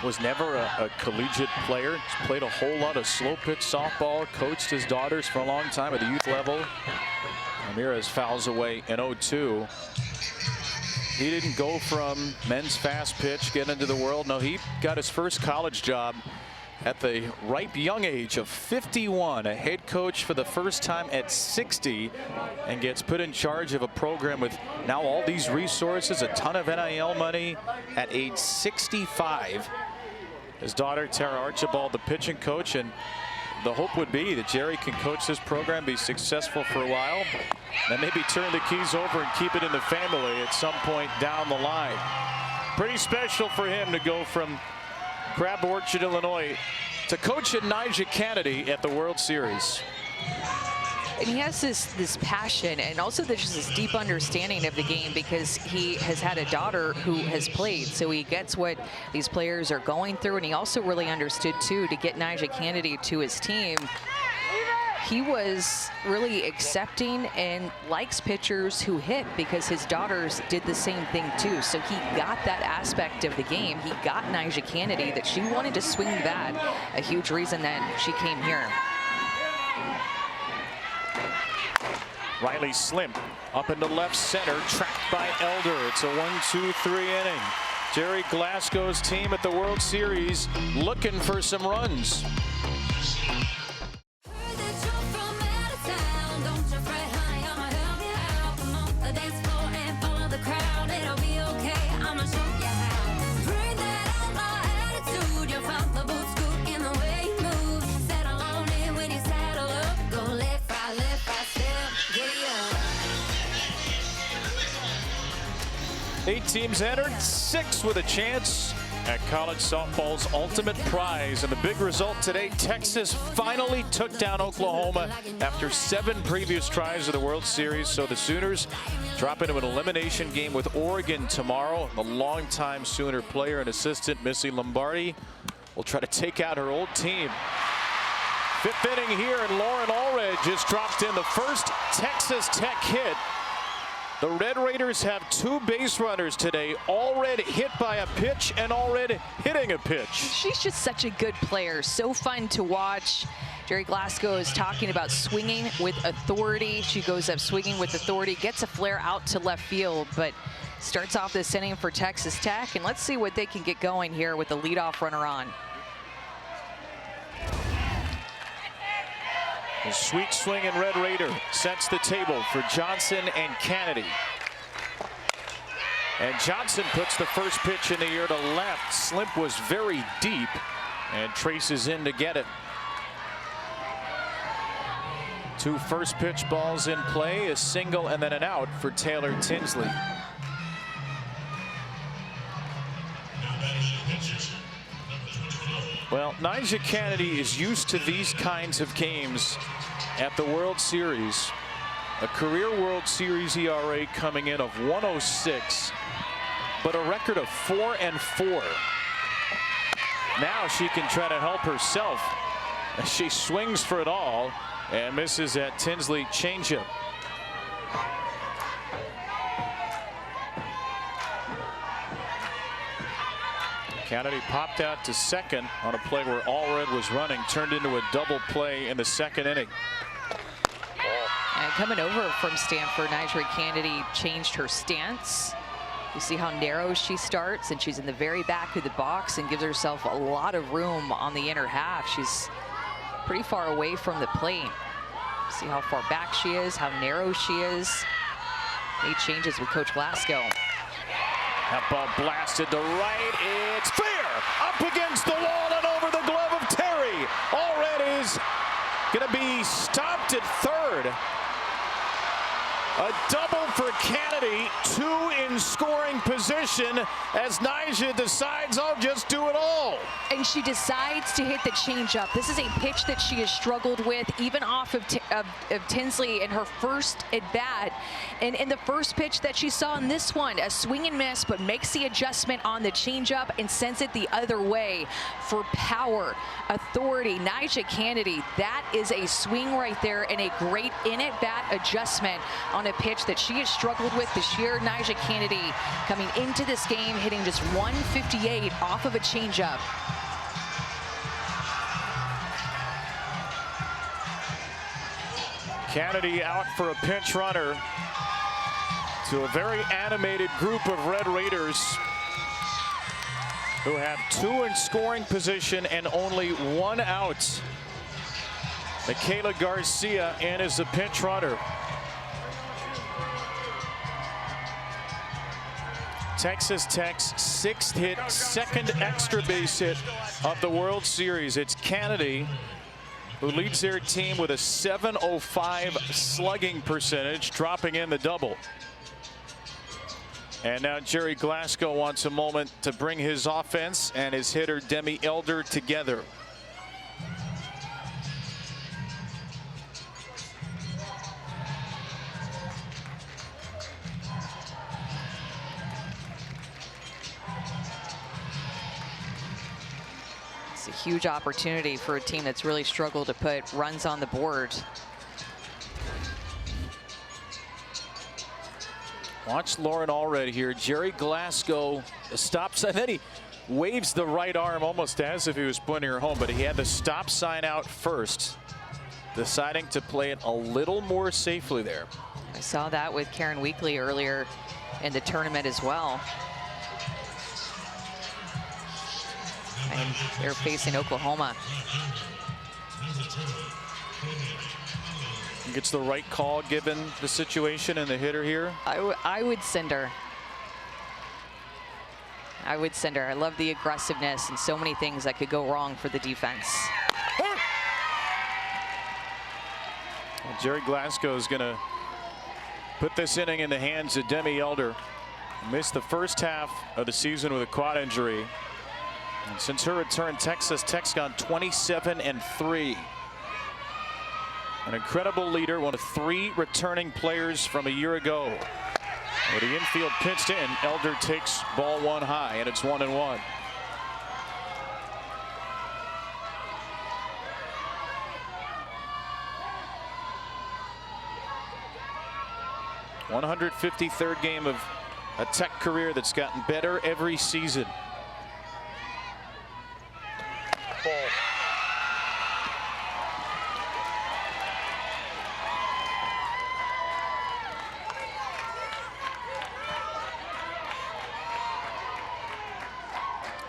Was never a collegiate player. He's played a whole lot of slow pitch softball, coached his daughters for a long time at the youth level. Ramirez fouls away in 0-2. He didn't go from men's fast pitch, get into the world. No, he got his first college job at the ripe young age of 51, a head coach for the first time at 60, and gets put in charge of a program with now all these resources, a ton of NIL money at age 65. his daughter, Tara Archibald, the pitching coach, and the hope would be that Jerry can coach this program, be successful for a while, then maybe turn the keys over and keep it in the family at some point down the line. Pretty special for him to go from Crab Orchard, Illinois, to coaching Nyjah Kennedy at the World Series. And he has this passion and also just this deep understanding of the game because he has had a daughter who has played. So he gets what these players are going through. And he also really understood, too, to get Nyjah Kennedy to his team. He was really accepting and likes pitchers who hit because his daughters did the same thing, too. So he got that aspect of the game. He got Nyjah Kennedy that she wanted to swing the bat. A huge reason that she came here. Riley Slim up into left center, tracked by Elder. It's a 1-2-3 inning. Jerry Glasgow's team at the World Series looking for some runs. Eight teams entered, 6 with a chance at college softball's ultimate prize. And the big result today, Texas finally took down Oklahoma after 7 previous tries of the World Series. So the Sooners drop into an elimination game with Oregon tomorrow. The longtime Sooner player and assistant, Missy Lombardi, will try to take out her old team. 5th inning here, and Lauren Allred just dropped in the first Texas Tech hit. The Red Raiders have 2 base runners today. Allred hit by a pitch and Allred hitting a pitch. She's just such a good player. So fun to watch. Jerry Glasgow is talking about swinging with authority. She goes up swinging with authority, gets a flare out to left field, but starts off this inning for Texas Tech. And let's see what they can get going here with the leadoff runner on. A sweet swinging Red Raider sets the table for Johnson and Kennedy. And Johnson puts the first pitch in the air to left. Slimp was very deep and traces in to get it. 2 first pitch balls in play, a single and then an out for Taylor Tinsley. Well, Nyjah Kennedy is used to these kinds of games at the World Series. A career World Series ERA coming in of 106, but a record of 4-4. Now she can try to help herself as she swings for it all and misses that Tinsley changeup. Kennedy popped out to second on a play where Allred was running, turned into a double play in the 2nd inning. And coming over from Stanford, Nyjah Kennedy changed her stance. You see how narrow she starts, and she's in the very back of the box and gives herself a lot of room on the inner half. She's pretty far away from the plate. See how far back she is, how narrow she is. Made changes with Coach Glasgow. That ball blasted to right. It's fair. Up against the wall and over the glove of Terry. Allred is going to be stopped at third. A double for Kennedy. 2 in scoring position as Nyjah decides, I'll just do it all. And she decides to hit the changeup. This is a pitch that she has struggled with, even off of Tinsley in her first at bat. And in the first pitch that she saw in this one, a swing and miss, but makes the adjustment on the changeup and sends it the other way for power, authority. Nyjah Kennedy, that is a swing right there and a great in-at-bat adjustment on a pitch that she has struggled with this year. Nyjah Kennedy coming into this game hitting just 158 off of a changeup. Kennedy out for a pinch runner to a very animated group of Red Raiders who have 2 in scoring position and only 1 out. Michaela Garcia in as the pinch runner. Texas Tech's 6th hit, 2nd extra base hit of the World Series. It's Kennedy who leads their team with a .705 slugging percentage, dropping in the double. And now Jerry Glasgow wants a moment to bring his offense and his hitter Demi Elder together. It's a huge opportunity for a team that's really struggled to put runs on the board. Watch Lauren Allred here. Jerry Glasgow stops, and then he waves the right arm almost as if he was pointing her home, but he had the stop sign out first, deciding to play it a little more safely there. I saw that with Karen Weekly earlier in the tournament as well. And they're facing Oklahoma. Think it's the right call given the situation and the hitter here? I would send her. I would send her. I love the aggressiveness and so many things that could go wrong for the defense. Well, Jerry Glasgow is going to put this inning in the hands of Demi Elder. Missed the first half of the season with a quad injury. And since her return, Texas Tech's gone 27-3. An incredible leader, one of 3 returning players from a year ago. With the infield pitched in, Elder takes ball 1 high, and it's 1-1. .153rd game of a Tech career that's gotten better every season. Ball.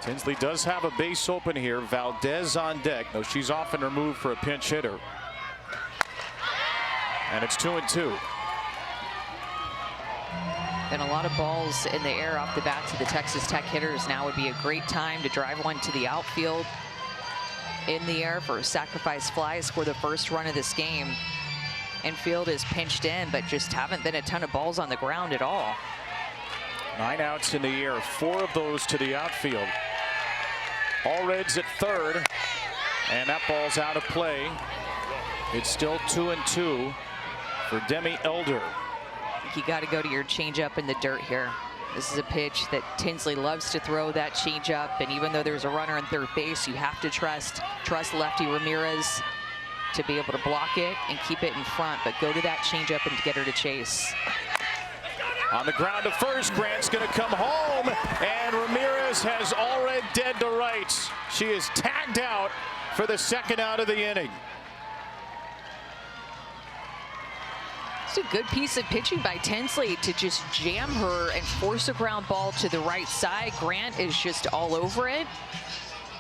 Tinsley does have a base open here. Valdez on deck, though she's often removed for a pinch hitter. And it's 2-2. And a lot of balls in the air off the bats of the Texas Tech hitters. Now would be a great time to drive one to the outfield in the air for a sacrifice fly, score the first run of this game. Infield is pinched in, but just haven't been a ton of balls on the ground at all. 9 outs in the air, 4 of those to the outfield. Allred's at third, and that ball's out of play. It's still 2-2 for Demi Elder. You got to go to your changeup in the dirt here. This is a pitch that Tinsley loves to throw, that changeup, and even though there's a runner on third base, you have to trust lefty Ramirez to be able to block it and keep it in front, but go to that changeup and get her to chase. On the ground to first, Grant's going to come home, and Ramirez has Allred dead to rights. She is tagged out for the 2nd out of the inning. It's a good piece of pitching by Tinsley to just jam her and force a ground ball to the right side. Grant is just all over it.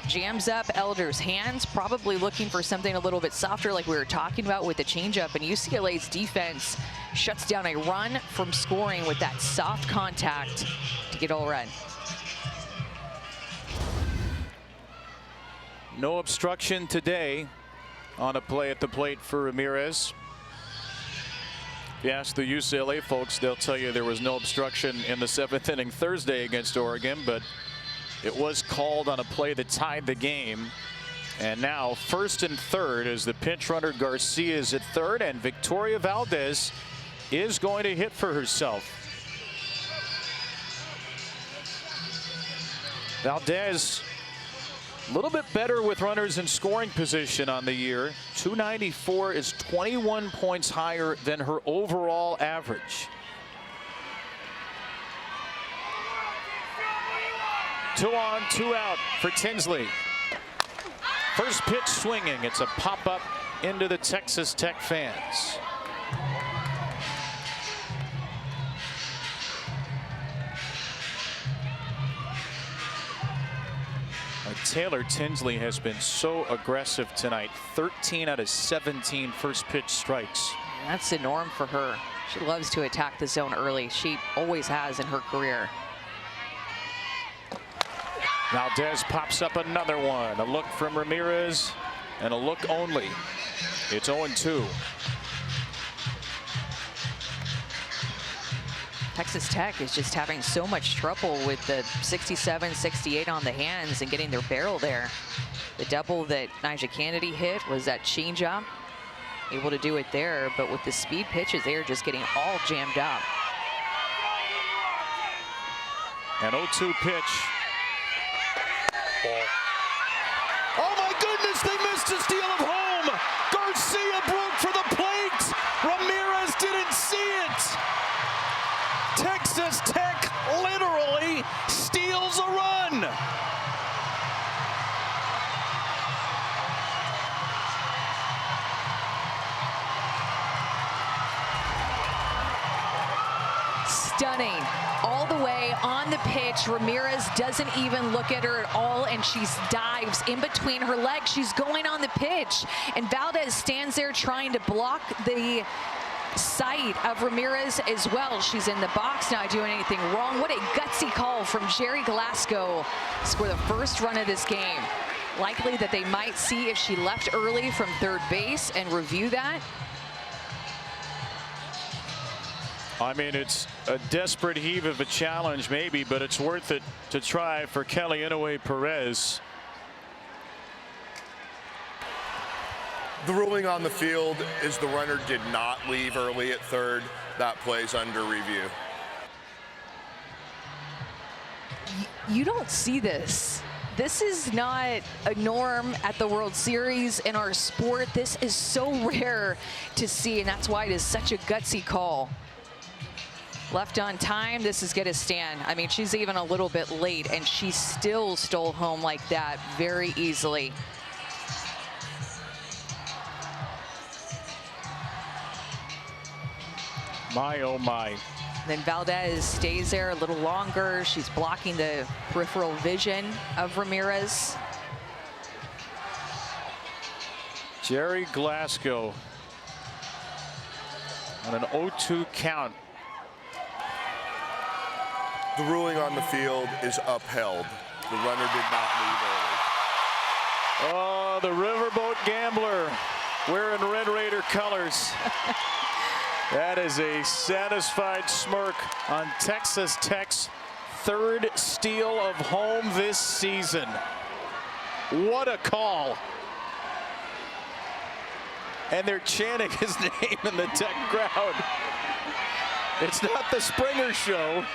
Jams up Elder's hands, probably looking for something a little bit softer like we were talking about with the changeup. And UCLA's defense shuts down a run from scoring with that soft contact to get Allred. No obstruction today on a play at the plate for Ramirez. If you ask the UCLA folks, they'll tell you there was no obstruction in the 7th inning Thursday against Oregon, but it was called on a play that tied the game. And now 1st and 3rd as the pinch runner Garcia is at 3rd, and Victoria Valdez is going to hit for herself. Valdez a little bit better with runners in scoring position on the year. 294 is 21 points higher than her overall average. 2 on, 2 out for Tinsley. First pitch swinging. It's a pop-up into the Texas Tech fans. Taylor Tinsley has been so aggressive tonight. 13 out of 17 first pitch strikes. That's the norm for her. She loves to attack the zone early. She always has in her career. Valdez pops up another one. A look from Ramirez and a look only. It's 0-2. Texas Tech is just having so much trouble with the 67, 68 on the hands and getting their barrel there. The double that Nyjah Kennedy hit was that changeup. Able to do it there, but with the speed pitches, they are just getting all jammed up. An 0-2 pitch. Ball. Oh my goodness, they missed a steal of home. Garcia broke for the plate. Ramirez didn't see it. Texas Tech literally steals a run. Stunning. All the way on the pitch. Ramirez doesn't even look at her at all, and she dives in between her legs. She's going on the pitch, and Valdez stands there trying to block the sight of Ramirez as well. She's in the box, not doing anything wrong. What a gutsy call from Jerry Glasgow for the first run of this game. Likely that they might see if she left early from third base and review that. I mean, it's a desperate heave of a challenge maybe, but it's worth it to try for Kelly Inouye Perez. The ruling on the field is the runner did not leave early at third. That plays under review. You don't see this. This is not a norm at the World Series in our sport. This is so rare to see, and that's why it is such a gutsy call. Left on time, this is gonna stand. I mean, she's even a little bit late, and she still stole home like that very easily. My, oh my. Then Valdez stays there a little longer. She's blocking the peripheral vision of Ramirez. Jerry Glasgow on an 0-2 count. The ruling on the field is upheld. The runner did not leave early. Oh, the Riverboat Gambler wearing Red Raider colors. That is a satisfied smirk on Texas Tech's third steal of home this season. What a call. And they're chanting his name in the Tech crowd. It's not the Springer show.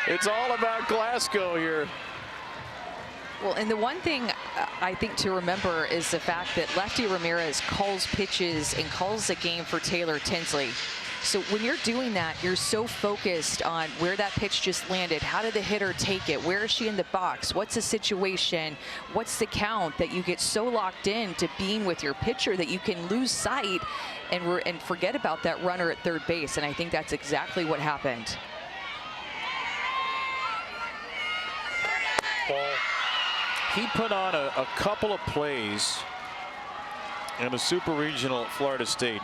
It's all about Glasgow here. Well, and the one thing I think to remember is the fact that Lefty Ramirez calls pitches and calls the game for Taylor Tinsley. So when you're doing that, you're so focused on where that pitch just landed. How did the hitter take it? Where is she in the box? What's the situation? What's the count? That you get so locked in to being with your pitcher that you can lose sight and forget about that runner at third base. And I think that's exactly what happened. Ball. He put on a couple of plays in a super regional at Florida State.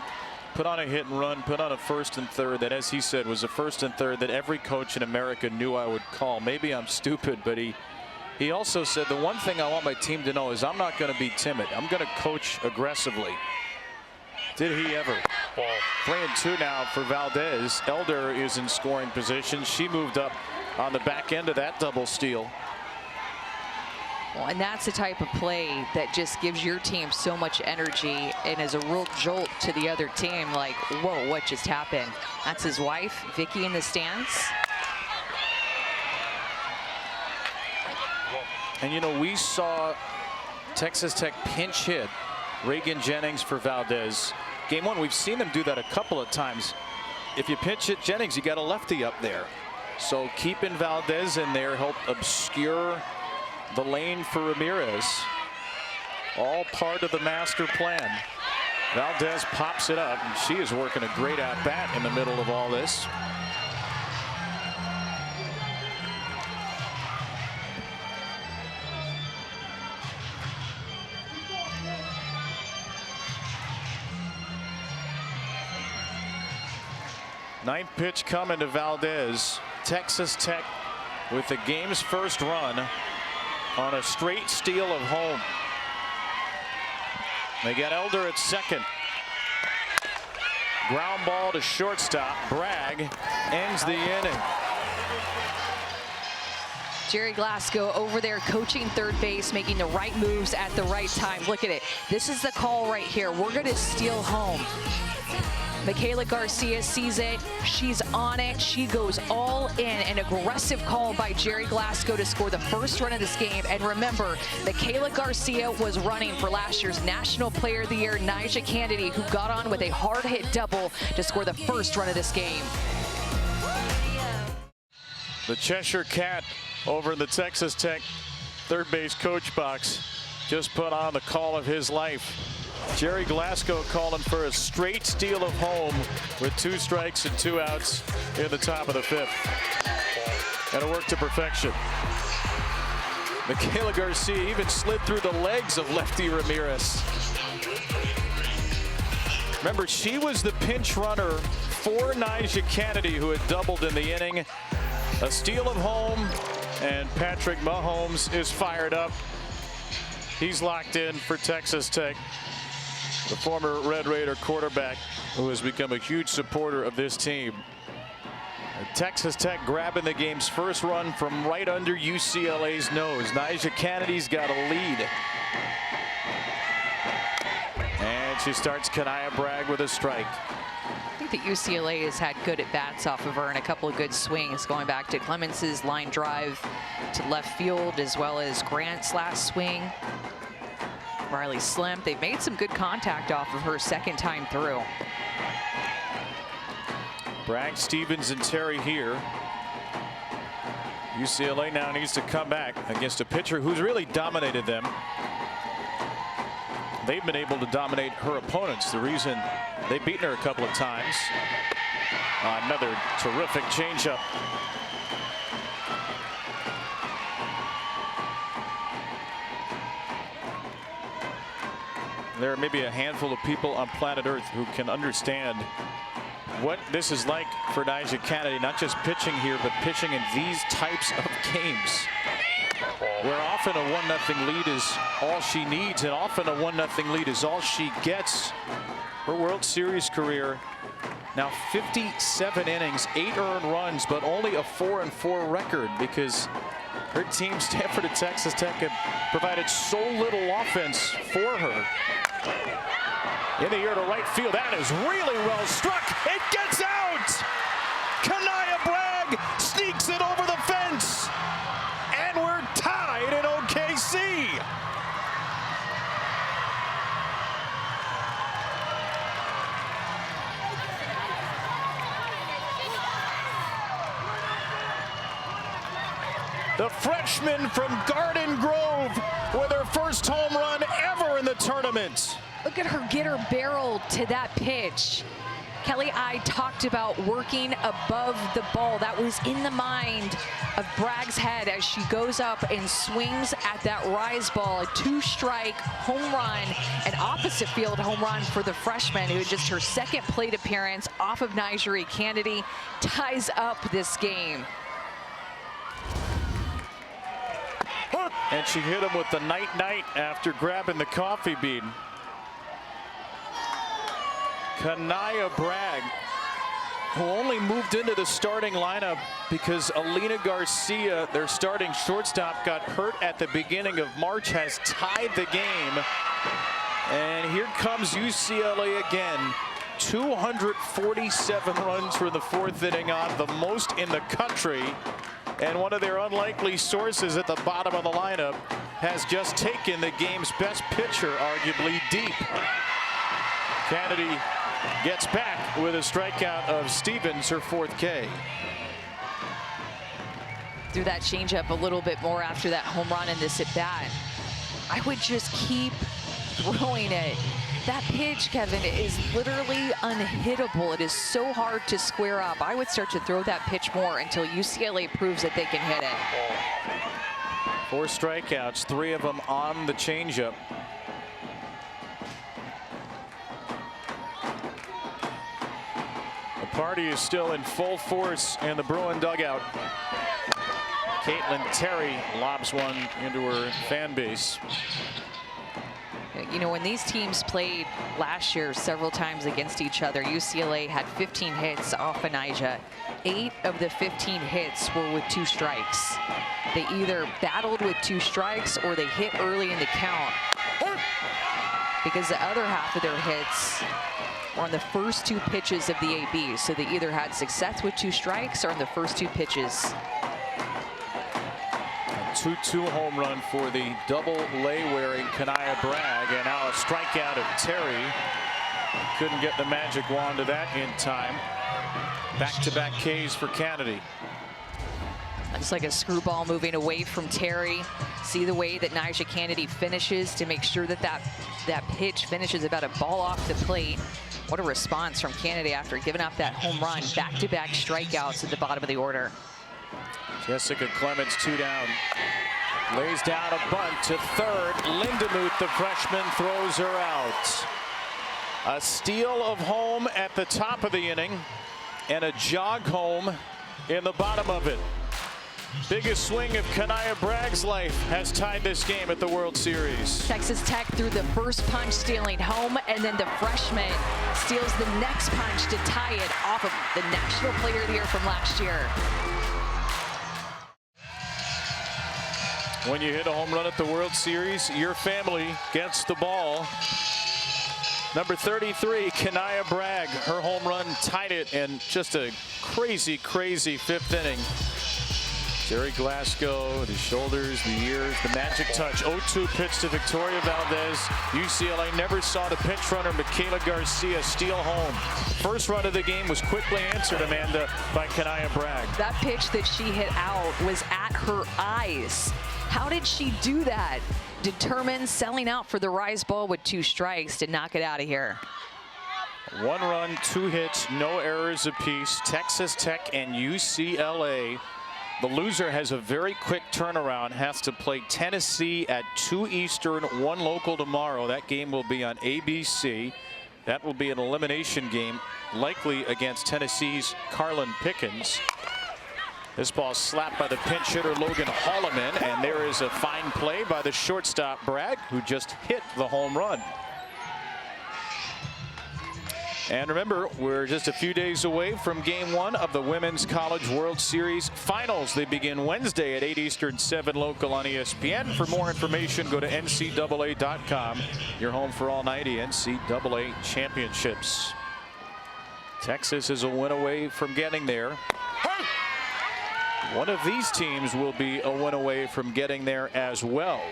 Put on a hit and run, put on a first and third that, as he said, was a first and third that every coach in America knew I would call. Maybe I'm stupid, but he also said the one thing I want my team to know is I'm not going to be timid. I'm going to coach aggressively. Did he ever? Ball. 3-2 now for Valdez. Elder is in scoring position. She moved up on the back end of that double steal. Well, and that's the type of play that just gives your team so much energy and is a real jolt to the other team. Like, whoa, what just happened? That's his wife, Vicky, in the stands. And, you know, we saw Texas Tech pinch hit Reagan Jennings for Valdez. Game one, we've seen them do that a couple of times. If you pinch hit Jennings, you got a lefty up there. So keeping Valdez in there helped obscure the lane for Ramirez. All part of the master plan. Valdez pops it up, and she is working a great at-bat in the middle of all this. Ninth pitch coming to Valdez. Texas Tech with the game's first run on a straight steal of home. They got Elder at second. Ground ball to shortstop. Bragg ends the inning. Jerry Glasgow over there coaching third base, making the right moves at the right time. Look at it. This is the call right here. We're going to steal home. Michaela Garcia sees it. She's on it. She goes all in. An aggressive call by Jerry Glasgow to score the first run of this game. And remember, Michaela Garcia was running for last year's National Player of the Year, Nyjah Kennedy, who got on with a hard-hit double to score the first run of this game. The Cheshire Cat over in the Texas Tech third base coach box just put on the call of his life. Jerry Glasgow calling for a straight steal of home with 2 strikes and 2 outs in the top of the 5th. And it worked to perfection. Michaela Garcia even slid through the legs of lefty Ramirez. Remember, she was the pinch runner for Nyjah Kennedy, who had doubled in the inning. A steal of home, and Patrick Mahomes is fired up. He's locked in for Texas Tech. The former Red Raider quarterback who has become a huge supporter of this team. Texas Tech grabbing the game's first run from right under UCLA's nose. Nyjah Kennedy's got a lead. And she starts Kanaya Bragg with a strike. I think that UCLA has had good at-bats off of her and a couple of good swings, going back to Clemens's line drive to left field, as well as Grant's last swing. Riley Slim, they've made some good contact off of her second time through. Bragg, Stevens, and Terry here. UCLA now needs to come back against a pitcher who's really dominated them. They've been able to dominate her opponents. The reason they've beaten her a couple of times. Another terrific changeup. There are maybe a handful of people on planet Earth who can understand what this is like for Nyjah Kennedy, not just pitching here, but pitching in these types of games, where often a 1-0 lead is all she needs, and often a 1-0 lead is all she gets. Her World Series career, now 57 innings, 8 earned runs, but only a 4-4 record, because her team, Stanford and Texas Tech, have provided so little offense for her. In the air to right field, that is really well struck. It gets out! Kanaya Bragg sneaks it over the fence, and we're tied in OKC. The freshman from Garden Grove with her first home run ever in the tournament. Look at her get her barrel to that pitch. Kelly I talked about working above the ball. That was in the mind of Bragg's head as she goes up and swings at that rise ball. A 2-strike home run, an opposite field home run for the freshman, who just her second plate appearance off of Nyjah Kennedy, ties up this game. And she hit him with the night-night after grabbing the coffee bean. Kanaya Bragg, who only moved into the starting lineup because Alina Garcia, their starting shortstop, got hurt at the beginning of March, has tied the game. And here comes UCLA again. 247 runs for the 4th inning on, the most in the country. And one of their unlikely sources at the bottom of the lineup has just taken the game's best pitcher, arguably, deep. Kennedy gets back with a strikeout of Stevens, her 4th K. Threw that changeup a little bit more after that home run in this at bat. I would just keep throwing it. That pitch, Kevin, is literally unhittable. It is so hard to square up. I would start to throw that pitch more until UCLA proves that they can hit it. 4 strikeouts, 3 of them on the changeup. The party is still in full force in the Bruin dugout. Caitlin Terry lobs one into her fan base. You know, when these teams played last year several times against each other, UCLA had 15 hits off Anija. 8 of the 15 hits were with 2 strikes. They either battled with 2 strikes or they hit early in the count, because the other half of their hits were on the first 2 pitches of the AB. So they either had success with 2 strikes or on the first 2 pitches. 2-2 home run for the double lay-wearing Kanaya Bragg, and now a strikeout of Terry. Couldn't get the magic wand to that in time. Back-to-back Ks for Kennedy. It's like a screwball moving away from Terry. See the way that Nyjah Kennedy finishes to make sure that that pitch finishes about a ball off the plate. What a response from Kennedy after giving up that home run. Back-to-back strikeouts at the bottom of the order. Jessica Clemens 2 down. Lays down a bunt to third. Lindemuth, the freshman, throws her out. A steal of home at the top of the inning and a jog home in the bottom of it. Biggest swing of Kanaya Bragg's life has tied this game at the World Series. Texas Tech threw the first punch, stealing home, and then the freshman steals the next punch to tie it off of the National Player of the Year from last year. When you hit a home run at the World Series, your family gets the ball. Number 33, Kanaya Bragg. Her home run tied it in just a crazy, crazy 5th inning. Jerry Glasgow, the shoulders, the ears, the magic touch. 0-2 pitch to Victoria Valdez. UCLA never saw the pinch runner Michaela Garcia steal home. First run of the game was quickly answered, Amanda, by Kanaya Bragg. That pitch that she hit out was at her eyes. How did she do that? Determined, selling out for the rise ball with 2 strikes to knock it out of here. 1 run, 2 hits, no errors apiece. Texas Tech and UCLA. The loser has a very quick turnaround, has to play Tennessee at 2 Eastern, 1 local tomorrow. That game will be on ABC. That will be an elimination game, likely against Tennessee's Carlin Pickens. This ball slapped by the pinch hitter Logan Holloman, and there is a fine play by the shortstop Bragg, who just hit the home run. And remember, we're just a few days away from Game 1 of the Women's College World Series Finals. They begin Wednesday at 8 Eastern, 7 local on ESPN. For more information, go to ncaa.com. Your home for all 90 NCAA championships. Texas is a win away from getting there. One of these teams will be a win away from getting there as well.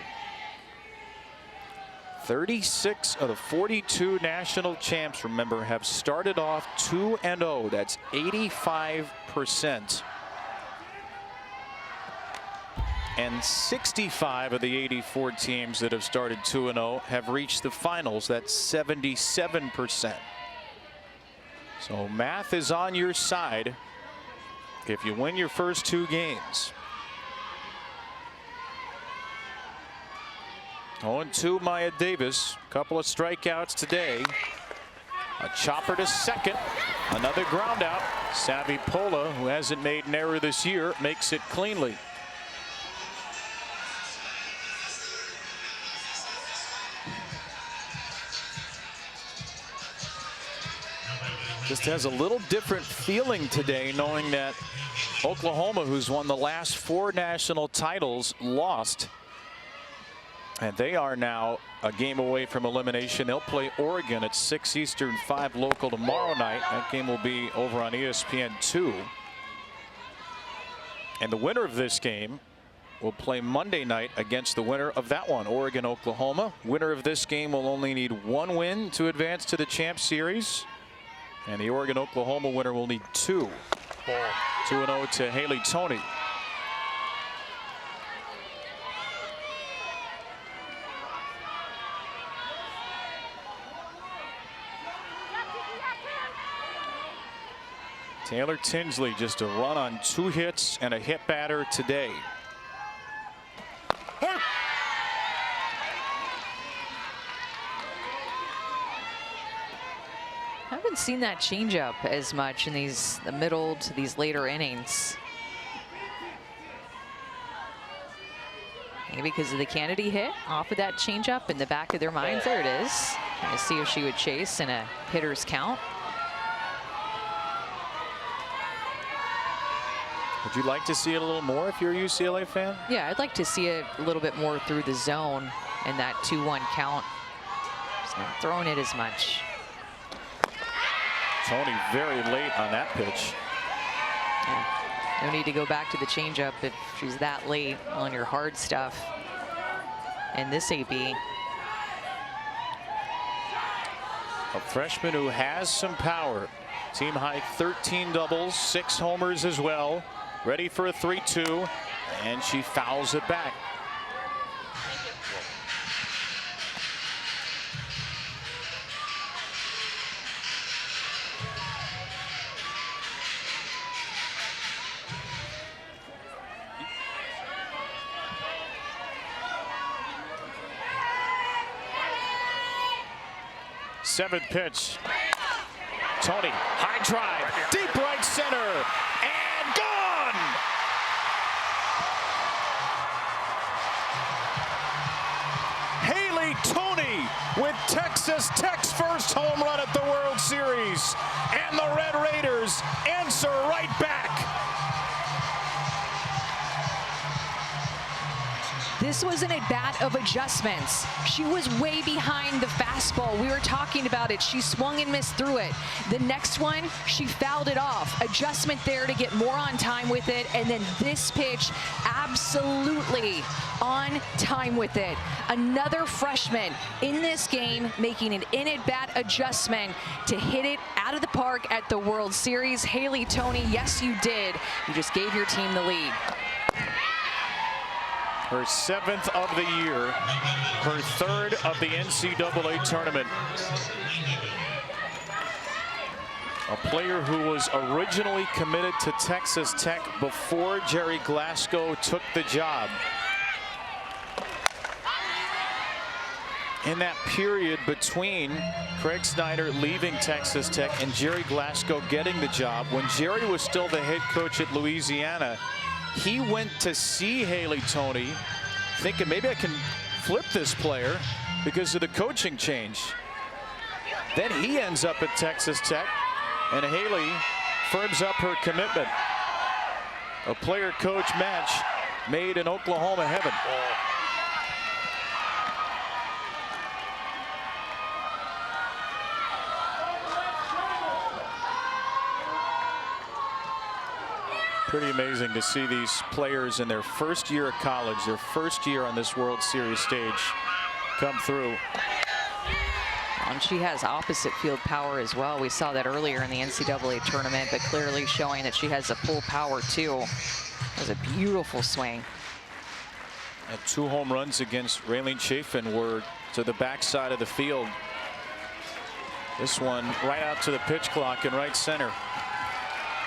36 of the 42 national champs, remember, have started off 2-0. That's 85%. And 65 of the 84 teams that have started 2-0 have reached the finals. That's 77%. So math is on your side if you win your first 2 games. 0-2 Maya Davis. Couple of strikeouts today. A chopper to second. Another ground out. Savvy Pola, who hasn't made an error this year, makes it cleanly. Just has a little different feeling today, knowing that Oklahoma, who's won the last 4 national titles, lost. And they are now a game away from elimination. They'll play Oregon at 6 Eastern, 5 local tomorrow night. That game will be over on ESPN2. And the winner of this game will play Monday night against the winner of that one, Oregon, Oklahoma. Winner of this game will only need 1 win to advance to the Champ Series. And the Oregon, Oklahoma winner will need 2. 2-0 to Haley Toney. Taylor Tinsley just a run on 2 hits and a hit batter today. I haven't seen that changeup as much in the middle to these later innings. maybe because of the Kennedy hit off of that changeup in the back of their minds. There it is. Trying to see if she would chase in a hitter's count. Would you like to see it a little more if you're a UCLA fan? Yeah, I'd like to see it a little bit more through the zone and that 2-1 count. Just not throwing it as much. Tony very late on that pitch. Yeah. No need to go back to the changeup if she's that late on your hard stuff. And this AB. A freshman who has some power. Team high 13 doubles, 6 homers as well. Ready for a 3-2, and she fouls it back. Seventh pitch. Tony, high drive, deep right center, and gone! Haley Tony with Texas Tech's first home run at the World Series. And the Red Raiders answer right back. This wasn't a bat of adjustments. She was way behind the fastball. We were talking about it. She swung and missed through it. The next one, she fouled it off. Adjustment there to get more on time with it. And then this pitch, absolutely on time with it. Another freshman in this game making an in-at-bat adjustment to hit it out of the park at the World Series. Haley Tony, yes, you did. You just gave your team the lead. Her 7th of the year, her 3rd of the NCAA tournament. A player who was originally committed to Texas Tech before Jerry Glasgow took the job. In that period between Craig Snyder leaving Texas Tech and Jerry Glasgow getting the job, when Jerry was still the head coach at Louisiana, he went to see Haley Tony thinking maybe I can flip this player because of the coaching change. Then he ends up at Texas Tech, and Haley firms up her commitment. A player-coach match made in Oklahoma heaven. Pretty amazing to see these players in their first year of college, their first year on this World Series stage, come through. And she has opposite field power as well. We saw that earlier in the NCAA tournament, but clearly showing that she has the full power too. That was a beautiful swing. And 2 home runs against Raylene Chafin were to the backside of the field. This one right out to the pitch clock in right center.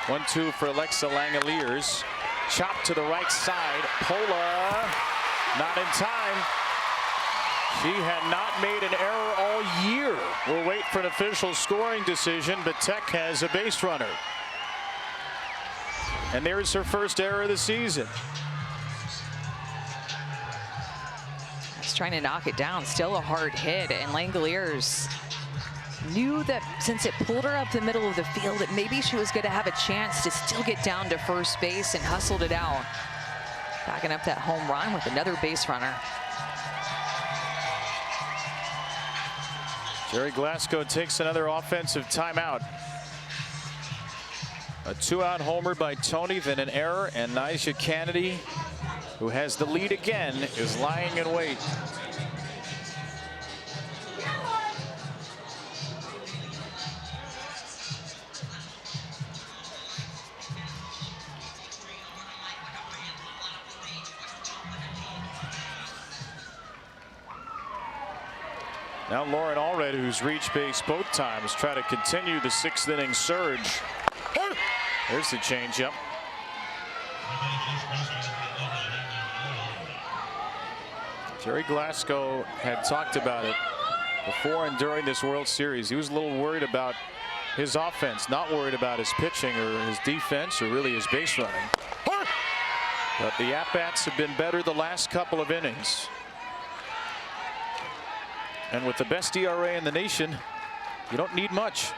1-2 for Alexa Langeliers. Chop to the right side. Pola not in time. She had not made an error all year. We'll wait for an official scoring decision, but Tech has a base runner. And there's her first error of the season. Just trying to knock it down. Still a hard hit, and Langeliers knew that since it pulled her up the middle of the field that maybe she was going to have a chance to still get down to first base, and hustled it out. Backing up that home run with another base runner. Jerry Glasgow takes another offensive timeout. A 2-out homer by Tony, then an error, and Nyjah Kennedy, who has the lead again, is lying in wait. Now Lauren Allred, who's reached base both times, try to continue the 6th inning surge. There's the changeup. Jerry Glasgow had talked about it before and during this World Series. He was a little worried about his offense, not worried about his pitching or his defense or really his base running. But the at-bats have been better the last couple of innings. And with the best ERA in the nation, you don't need much.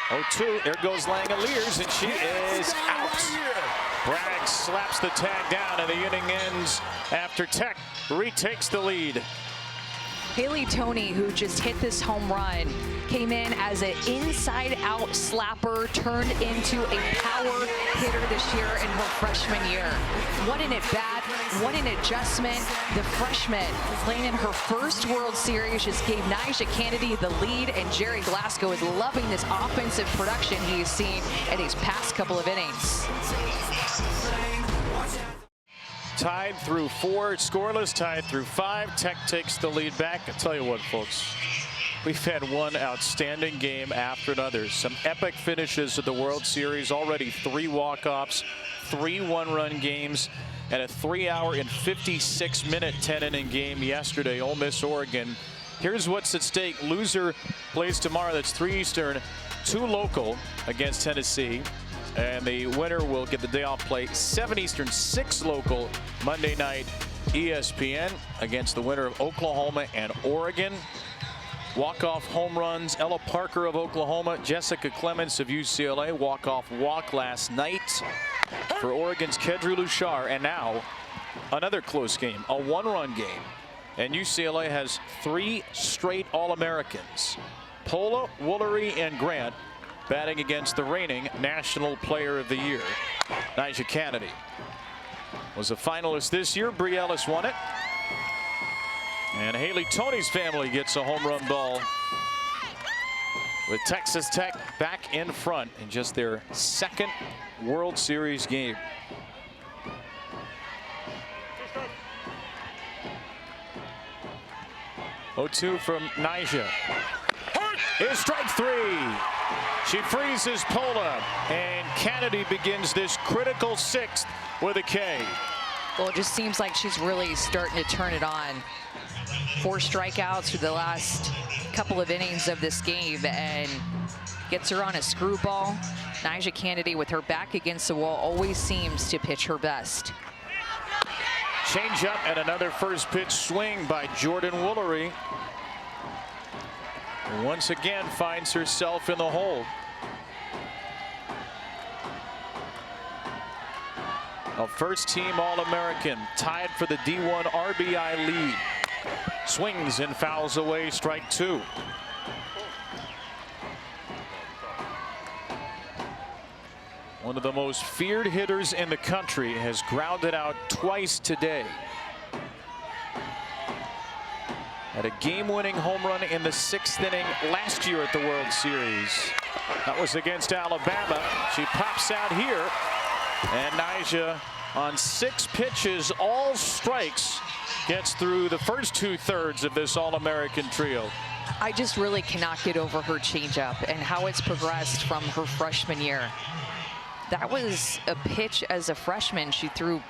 0-2. There goes Langoliers, and she is out. Bragg slaps the tag down, and the inning ends after Tech retakes the lead. Haley Toney, who just hit this home run, came in as an inside-out slapper, turned into a power hitter this year in her freshman year. What an at-bat, what an adjustment. The freshman playing in her first World Series just gave Nyjah Kennedy the lead, and Jerry Glasgow is loving this offensive production he has seen in these past couple of innings. Tied through 4, scoreless, tied through 5. Tech takes the lead back. I tell you what, folks, we've had one outstanding game after another. Some epic finishes of the World Series. Already 3 walk-offs, 3 one-run games, and a 3-hour and 56-minute 10-inning game yesterday. Ole Miss, Oregon. Here's what's at stake. Loser plays tomorrow. That's 3 Eastern, 2 local against Tennessee. And the winner will get the day off, play 7 Eastern, 6 local Monday night ESPN against the winner of Oklahoma and Oregon. Walk-off home runs, Ella Parker of Oklahoma, Jessica Clements of UCLA. Walk-off walk last night for Oregon's Kedri Lushar. And now another close game, a 1-run game. And UCLA has 3 straight All-Americans. Pola, Woolery, and Grant batting against the reigning National Player of the Year. Nyjah Kennedy was a finalist this year. Bree Ellis won it. And Haley Toney's family gets a home run ball, with Texas Tech back in front in just their 2nd World Series game. Oh-2 from Nyjah. Is strike 3. She freezes Pola, and Kennedy begins this critical 6th with a K. Well, it just seems like she's really starting to turn it on. 4 strikeouts for the last couple of innings of this game, and gets her on a screwball. Nyjah Kennedy, with her back against the wall, always seems to pitch her best. Change up and another first pitch swing by Jordan Woolery. Once again finds herself in the hole. A first-team All-American, tied for the D1 RBI lead. Swings and fouls away, strike 2. One of the most feared hitters in the country has grounded out twice today. Had a game-winning home run in the 6th inning last year at the World Series. That was against Alabama. She pops out here, and Nyjah, on 6 pitches, all strikes, gets through the first 2/3 of this All-American trio. I just really cannot get over her changeup and how it's progressed from her freshman year. That was a pitch as a freshman she threw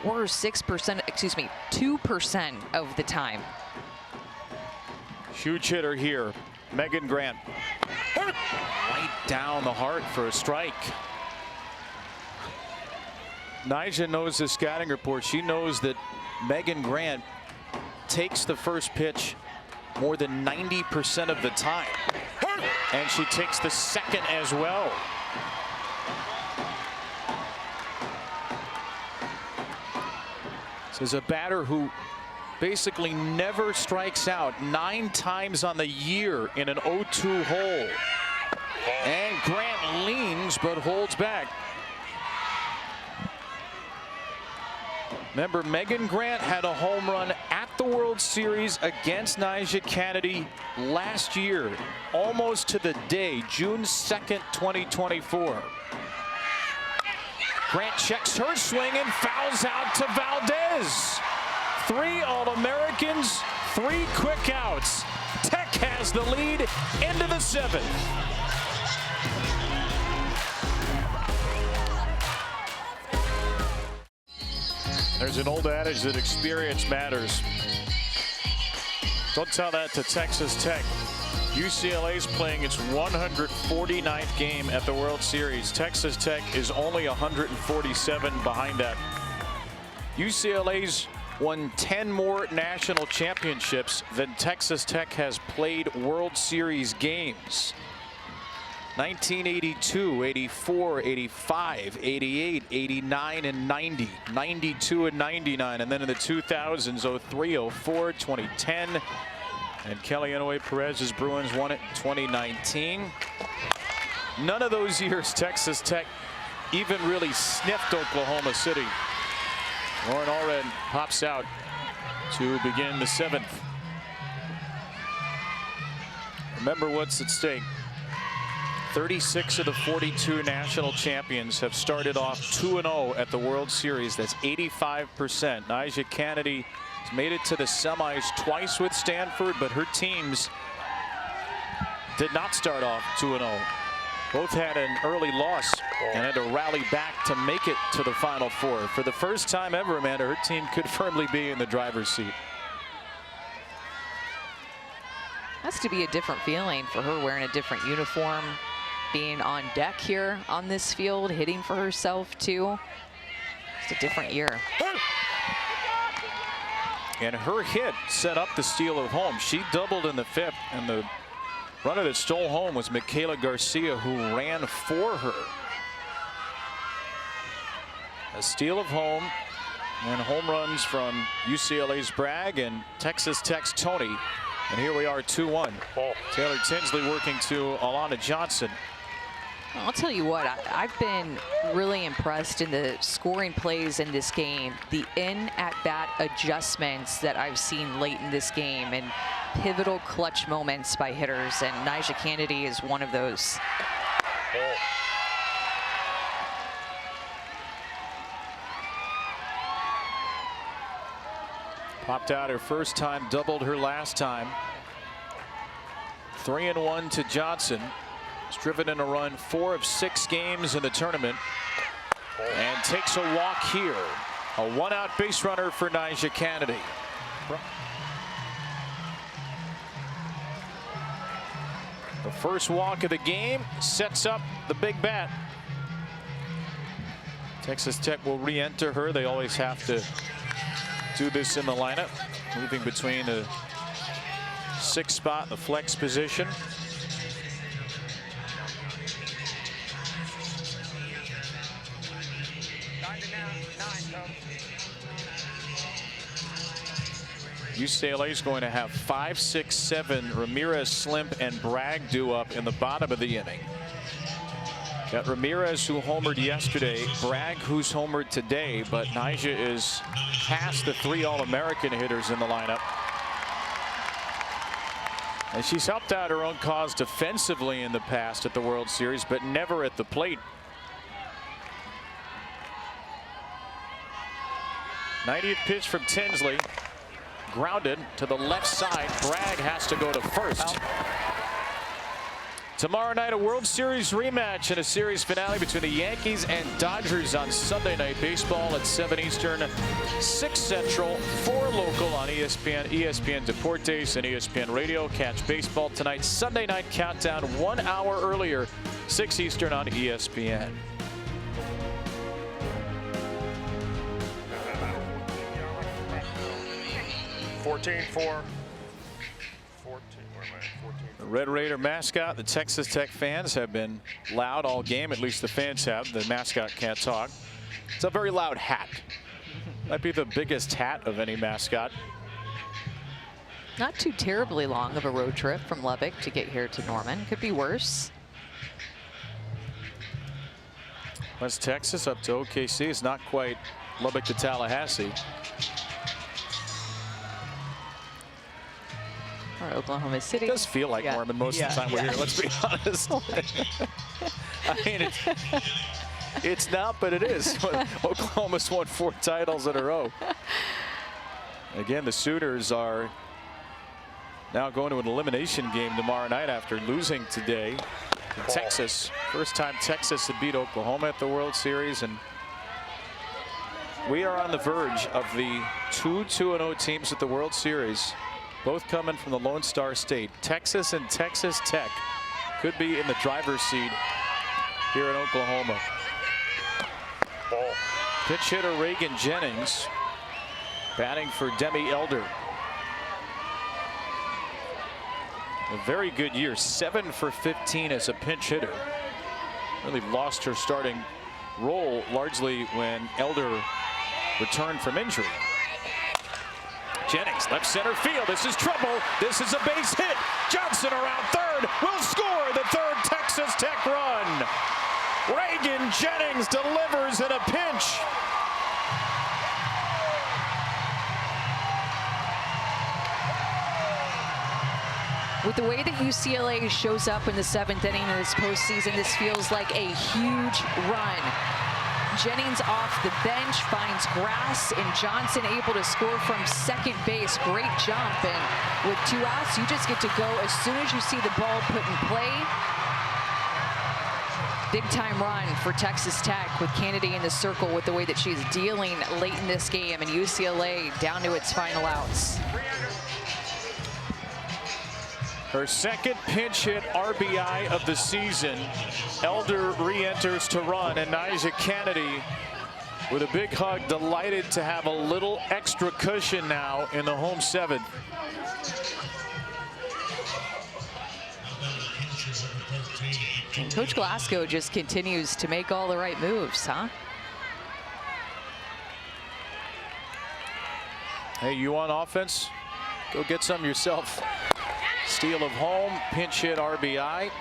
4 or 6%, excuse me, 2% of the time. Huge hitter here, Megan Grant. Right down the heart for a strike. Nyjah knows the scouting report. She knows that Megan Grant takes the first pitch more than 90% of the time. And she takes the second as well. This is a batter who basically never strikes out, 9 times on the year in an 0-2 hole. And Grant leans but holds back. Remember, Megan Grant had a home run at the World Series against Nyjah Kennedy last year, almost to the day, June 2nd, 2024. Grant checks her swing and fouls out to Valdez. 3 All-Americans, 3 quick outs. Tech has the lead into the 7th. There's an old adage that experience matters. Don't tell that to Texas Tech. UCLA is playing its 149th game at the World Series. Texas Tech is only 147 behind that. UCLA's won 10 more national championships than Texas Tech has played World Series games. 1982, 84, 85, 88, 89, and 90, 92 and 99, and then in the 2000s, 03, 04, 2010, and Kelly Inouye Perez's Bruins won it in 2019. None of those years Texas Tech even really sniffed Oklahoma City. Lauren Allred pops out to begin the 7th. Remember what's at stake. 36 of the 42 national champions have started off 2-0 at the World Series. That's 85%. Nyjah Kennedy has made it to the semis twice with Stanford, but her teams did not start off 2-0. Both had an early loss and had to rally back to make it to the Final Four. For the first time ever, Amanda, her team could firmly be in the driver's seat. Has to be a different feeling for her, wearing a different uniform, being on deck here on this field, hitting for herself too. It's a different year. And her hit set up the steal of home. She doubled in the 5th, and the runner that stole home was Michaela Garcia, who ran for her. A steal of home and home runs from UCLA's Bragg and Texas Tech's Tony. And here we are, 2-1. Taylor Tinsley working to Alana Johnson. I'll tell you what, I've been really impressed in the scoring plays in this game, the in-at-bat adjustments that I've seen late in this game, and pivotal clutch moments by hitters, and Nyjah Kennedy is one of those. Popped out her first time, doubled her last time. 3-1 to Johnson. Has driven in a run 4 of 6 games in the tournament, and takes a walk here. A 1-out base runner for Nyjah Kennedy. The first walk of the game sets up the big bat. Texas Tech will re-enter her. They always have to do this in the lineup, moving between the 6th spot and the flex position. UCLA is going to have 5, 6, 7 Ramirez, Slimp, and Bragg due up in the bottom of the inning. Got Ramirez, who homered yesterday, Bragg, who's homered today, but Nyjah is past the 3 All-American hitters in the lineup. And she's helped out her own cause defensively in the past at the World Series, but never at the plate. 90th pitch from Tinsley. Grounded to the left side. Bragg has to go to first. Tomorrow night, a World Series rematch and a series finale between the Yankees and Dodgers on Sunday Night Baseball at 7 Eastern, 6 Central, 4 local on ESPN, ESPN Deportes, and ESPN Radio. Catch baseball tonight, Sunday Night Countdown, 1 hour earlier, 6 Eastern on ESPN. The Red Raider mascot, the Texas Tech fans have been loud all game, at least the fans have. The mascot can't talk. It's a very loud hat. Might be the biggest hat of any mascot. Not too terribly long of a road trip from Lubbock to get here to Norman. Could be worse. West Texas up to OKC. It's not quite Lubbock to Tallahassee. Or Oklahoma City. It does feel like Norman most of the time we're here, let's be honest. I mean, it's not, but it is. Oklahoma's won 4 titles in a row. Again, the Sooners are now going to an elimination game tomorrow night after losing today to Texas. First time Texas had beat Oklahoma at the World Series, and we are on the verge of the 2 2-0 teams at the World Series. both coming from the Lone Star State. Texas and Texas Tech could be in the driver's seat here in Oklahoma. Ball. Pitch hitter Reagan Jennings batting for Demi Elder. A very good year, 7 for 15 as a pinch hitter. Really lost her starting role largely when Elder returned from injury. Jennings, left center field. This is trouble. This is a base hit. Johnson around third will score the third Texas Tech run. Reagan Jennings delivers in a pinch. With the way that UCLA shows up in the 7th inning of this postseason, this feels like a huge run. Jennings off the bench finds grass, and Johnson able to score from second base. Great jump, and with 2 outs, you just get to go as soon as you see the ball put in play. Big time run for Texas Tech with Kennedy in the circle with the way that she's dealing late in this game, and UCLA down to its final outs. Her second pinch hit RBI of the season. Elder re-enters to run, and Nyjah Kennedy with a big hug, delighted to have a little extra cushion now in the home 7th. And Coach Glasgow just continues to make all the right moves, huh? Hey, you on offense? Go get some yourself. Steal of home, pinch hit RBI.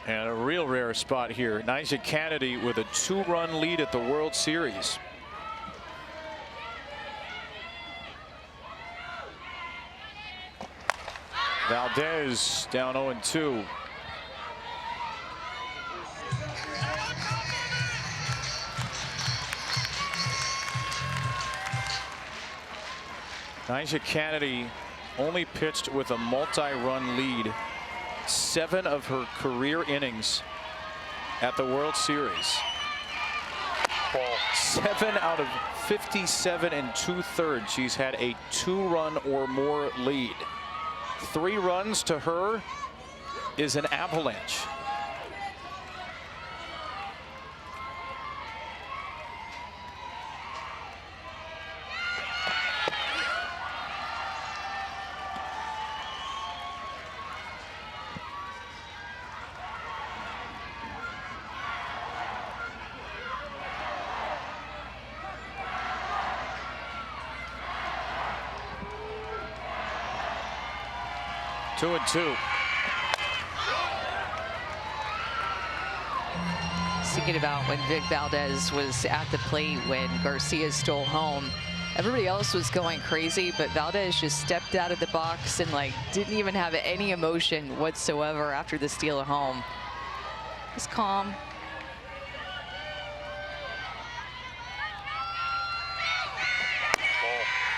And a real rare spot here. Nyjah Kennedy with a 2-run lead at the World Series. Valdez down 0-2. Nyjah Kennedy only pitched with a multi-run lead 7 of her career innings at the World Series. Ball. 7 out of 57 2/3. She's had a 2-run or more lead. 3 runs to her is an avalanche. Two and two. Thinking about when Vic Valdez was at the plate when Garcia stole home. Everybody else was going crazy, but Valdez just stepped out of the box and didn't even have any emotion whatsoever after the steal at home. Just calm.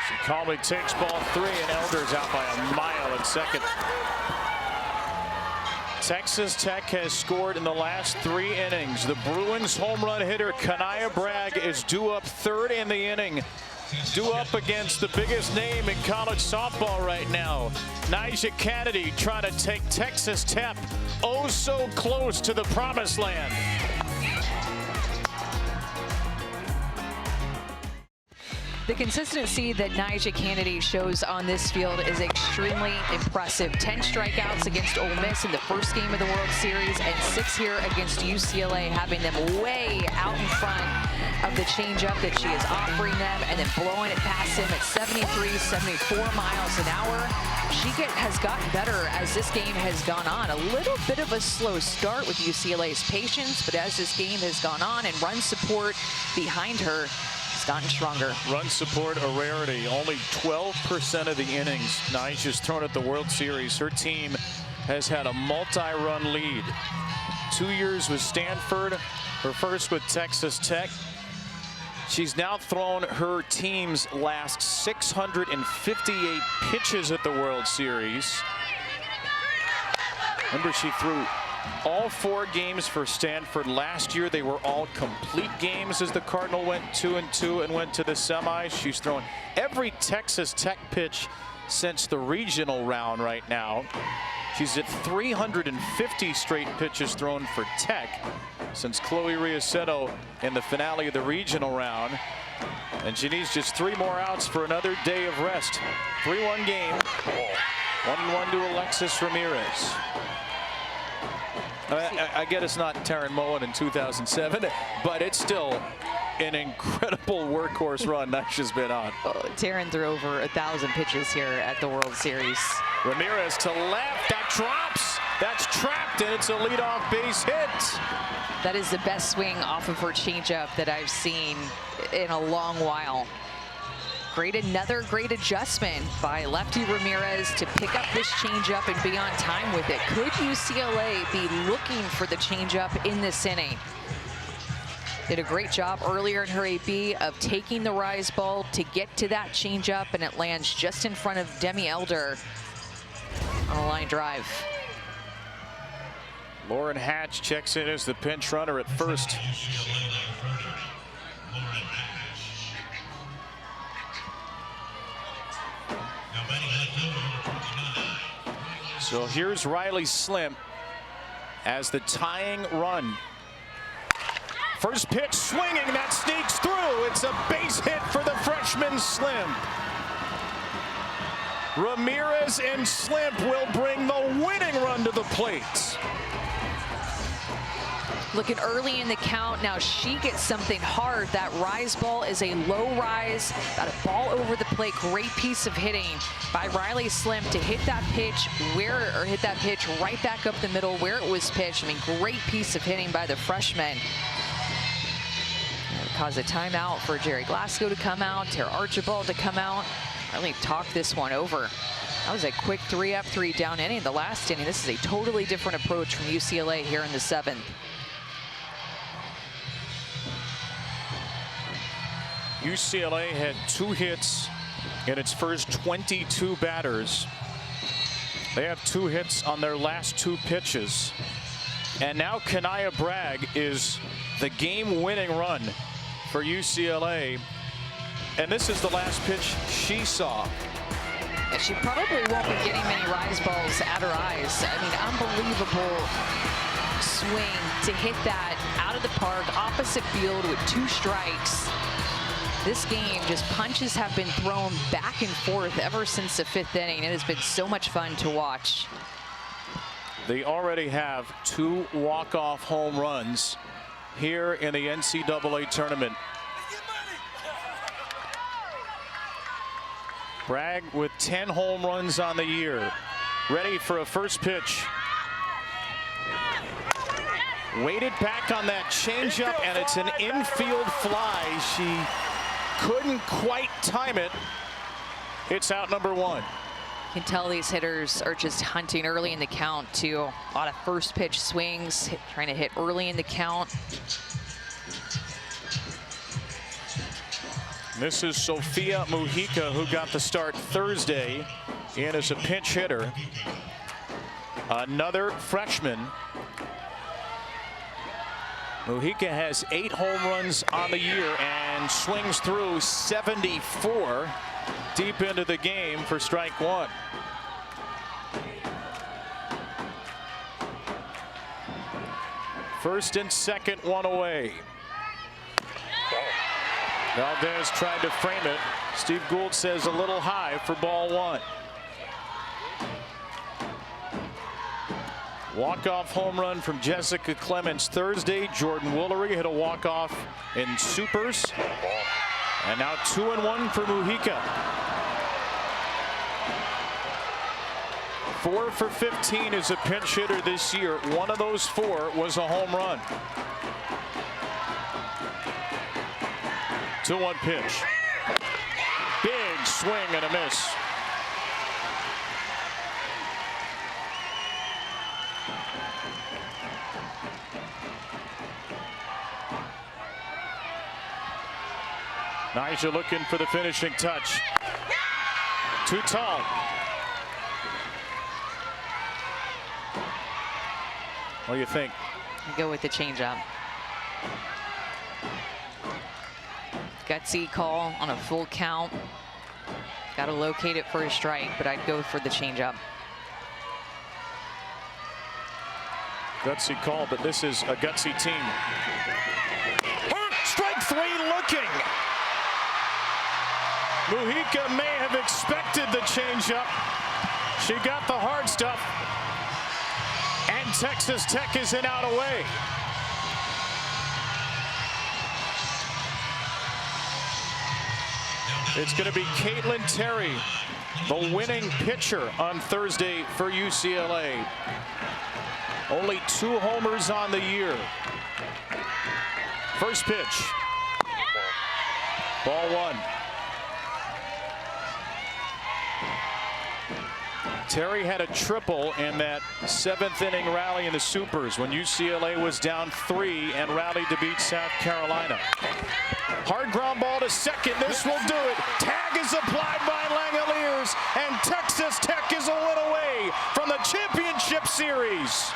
She calmly takes ball 3, and Elder's out by a mile at second. Texas Tech has scored in the last 3 innings. The Bruins home run hitter Kanaya Bragg is due up 3rd in the inning. Due up against the biggest name in college softball right now. Nyjah Kennedy trying to take Texas Tech oh so close to the promised land. The consistency that Nyjah Kennedy shows on this field is extremely impressive. 10 strikeouts against Ole Miss in the first game of the World Series, and 6 here against UCLA, having them way out in front of the changeup that she is offering them, and then blowing it past him at 73, 74 miles an hour. She has gotten better as this game has gone on. A little bit of a slow start with UCLA's patience, but as this game has gone on and run support behind her, it's gotten stronger. Run support a rarity. Only 12% of the innings Nyjah's thrown at the World Series. Her team has had a multi-run lead. 2 years with Stanford, her first with Texas Tech. She's now thrown her team's last 658 pitches at the World Series. Remember, she threw all 4 games for Stanford. Last year they were all complete games as the Cardinal went 2-2 and went to the semis. She's thrown every Texas Tech pitch since the regional round right now. She's at 350 straight pitches thrown for Tech since Chloe Riaceto in the finale of the regional round. And she needs just 3 more outs for another day of rest. 3-1 game. 1-1 to Alexis Ramirez. I get it's not Taryn Moen in 2007, but it's still an incredible workhorse run Nisha's been on. Taryn threw over 1,000 pitches here at the World Series. Ramirez to left. That drops. That's trapped, and it's a leadoff base hit. That is the best swing off of her changeup that I've seen in a long while. Another great adjustment by lefty Ramirez to pick up this changeup and be on time with it. Could UCLA be looking for the changeup in this inning? Did a great job earlier in her AB of taking the rise ball to get to that changeup, and it lands just in front of Demi Elder on a line drive. Lauren Hatch checks in as the pinch runner at first. So here's Riley Slim as the tying run. First pitch swinging, that sneaks through. It's a base hit for the freshman Slim. Ramirez and Slim will bring the winning run to the plate. Looking early in the count. Now she gets something hard. That rise ball is a low rise. Got a ball over the plate. Great piece of hitting by Riley Slim to hit that pitch hit that pitch right back up the middle where it was pitched. I mean, great piece of hitting by the freshman. It caused a timeout for Jerry Glasgow to come out, Tara Archibald to come out. Really talked this one over. That was a quick 3-up, 3-down inning. The last inning, this is a totally different approach from UCLA here in the 7th. UCLA had 2 hits in its first 22 batters. They have 2 hits on their last 2 pitches. And now Kanaya Bragg is the game-winning run for UCLA. And this is the last pitch she saw. And she probably won't be getting many rise balls at her eyes. I mean, unbelievable swing to hit that out of the park, opposite field with 2 strikes. This game, just punches have been thrown back and forth ever since the 5th inning. It has been so much fun to watch. They already have 2 walk-off home runs here in the NCAA tournament. Bragg with 10 home runs on the year. Ready for a first pitch. Weighted back on that changeup, and it's an infield fly. She couldn't quite time it. It's out number 1. You can tell these hitters are just hunting early in the count too. A lot of first pitch swings, trying to hit early in the count. This is Sophia Mujica, who got the start Thursday in as a pinch hitter. Another freshman. Mujica has 8 home runs on the year and swings through 74 deep into the game for strike 1. First and second, 1 away. Valdez tried to frame it. Steve Gould says a little high for ball 1. Walk-off home run from Jessica Clemens Thursday. Jordan Woolery hit a walk-off in Supers. And now 2-1 for Mujica. 4 for 15 as a pinch hitter this year. 1 of those 4 was a home run. 2-1 pitch. Big swing and a miss. Nyjah looking for the finishing touch. Too tall. What do you think? Go with the changeup. Gutsy call on a full count. Got to locate it for a strike, but I'd go for the changeup. Gutsy call, but this is a gutsy team. Strike three looking. Mujica may have expected the changeup. She got the hard stuff. And Texas Tech is in out away. It's going to be Caitlin Terry, the winning pitcher on Thursday for UCLA. Only 2 homers on the year. First pitch. Ball 1. Terry had a triple in that 7th inning rally in the Supers when UCLA was down 3 and rallied to beat South Carolina. Hard ground ball to second. This will do it. Tag is applied by Langoliers, and Texas Tech is a win away from the championship series.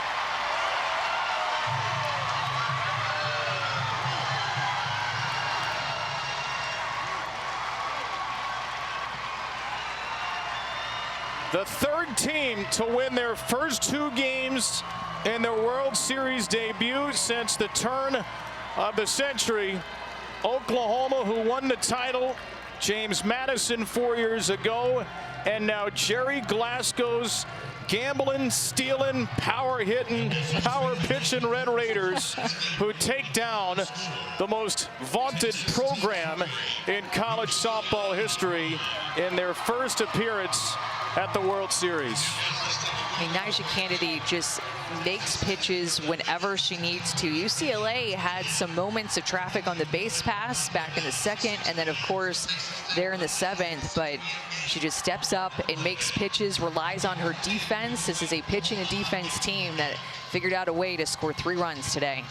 The 3rd team to win their first 2 games in their World Series debut since the turn of the century. Oklahoma, who won the title, James Madison 4 years ago, and now Jerry Glasgow's gambling, stealing, power hitting, power pitching Red Raiders, who take down the most vaunted program in college softball history in their first appearance at the World Series. I mean, Nyjah Kennedy just makes pitches whenever she needs to. UCLA had some moments of traffic on the base pass back in the 2nd, and then of course there in the 7th, but she just steps up and makes pitches, relies on her defense. This is a pitching and defense team that figured out a way to score 3 runs today.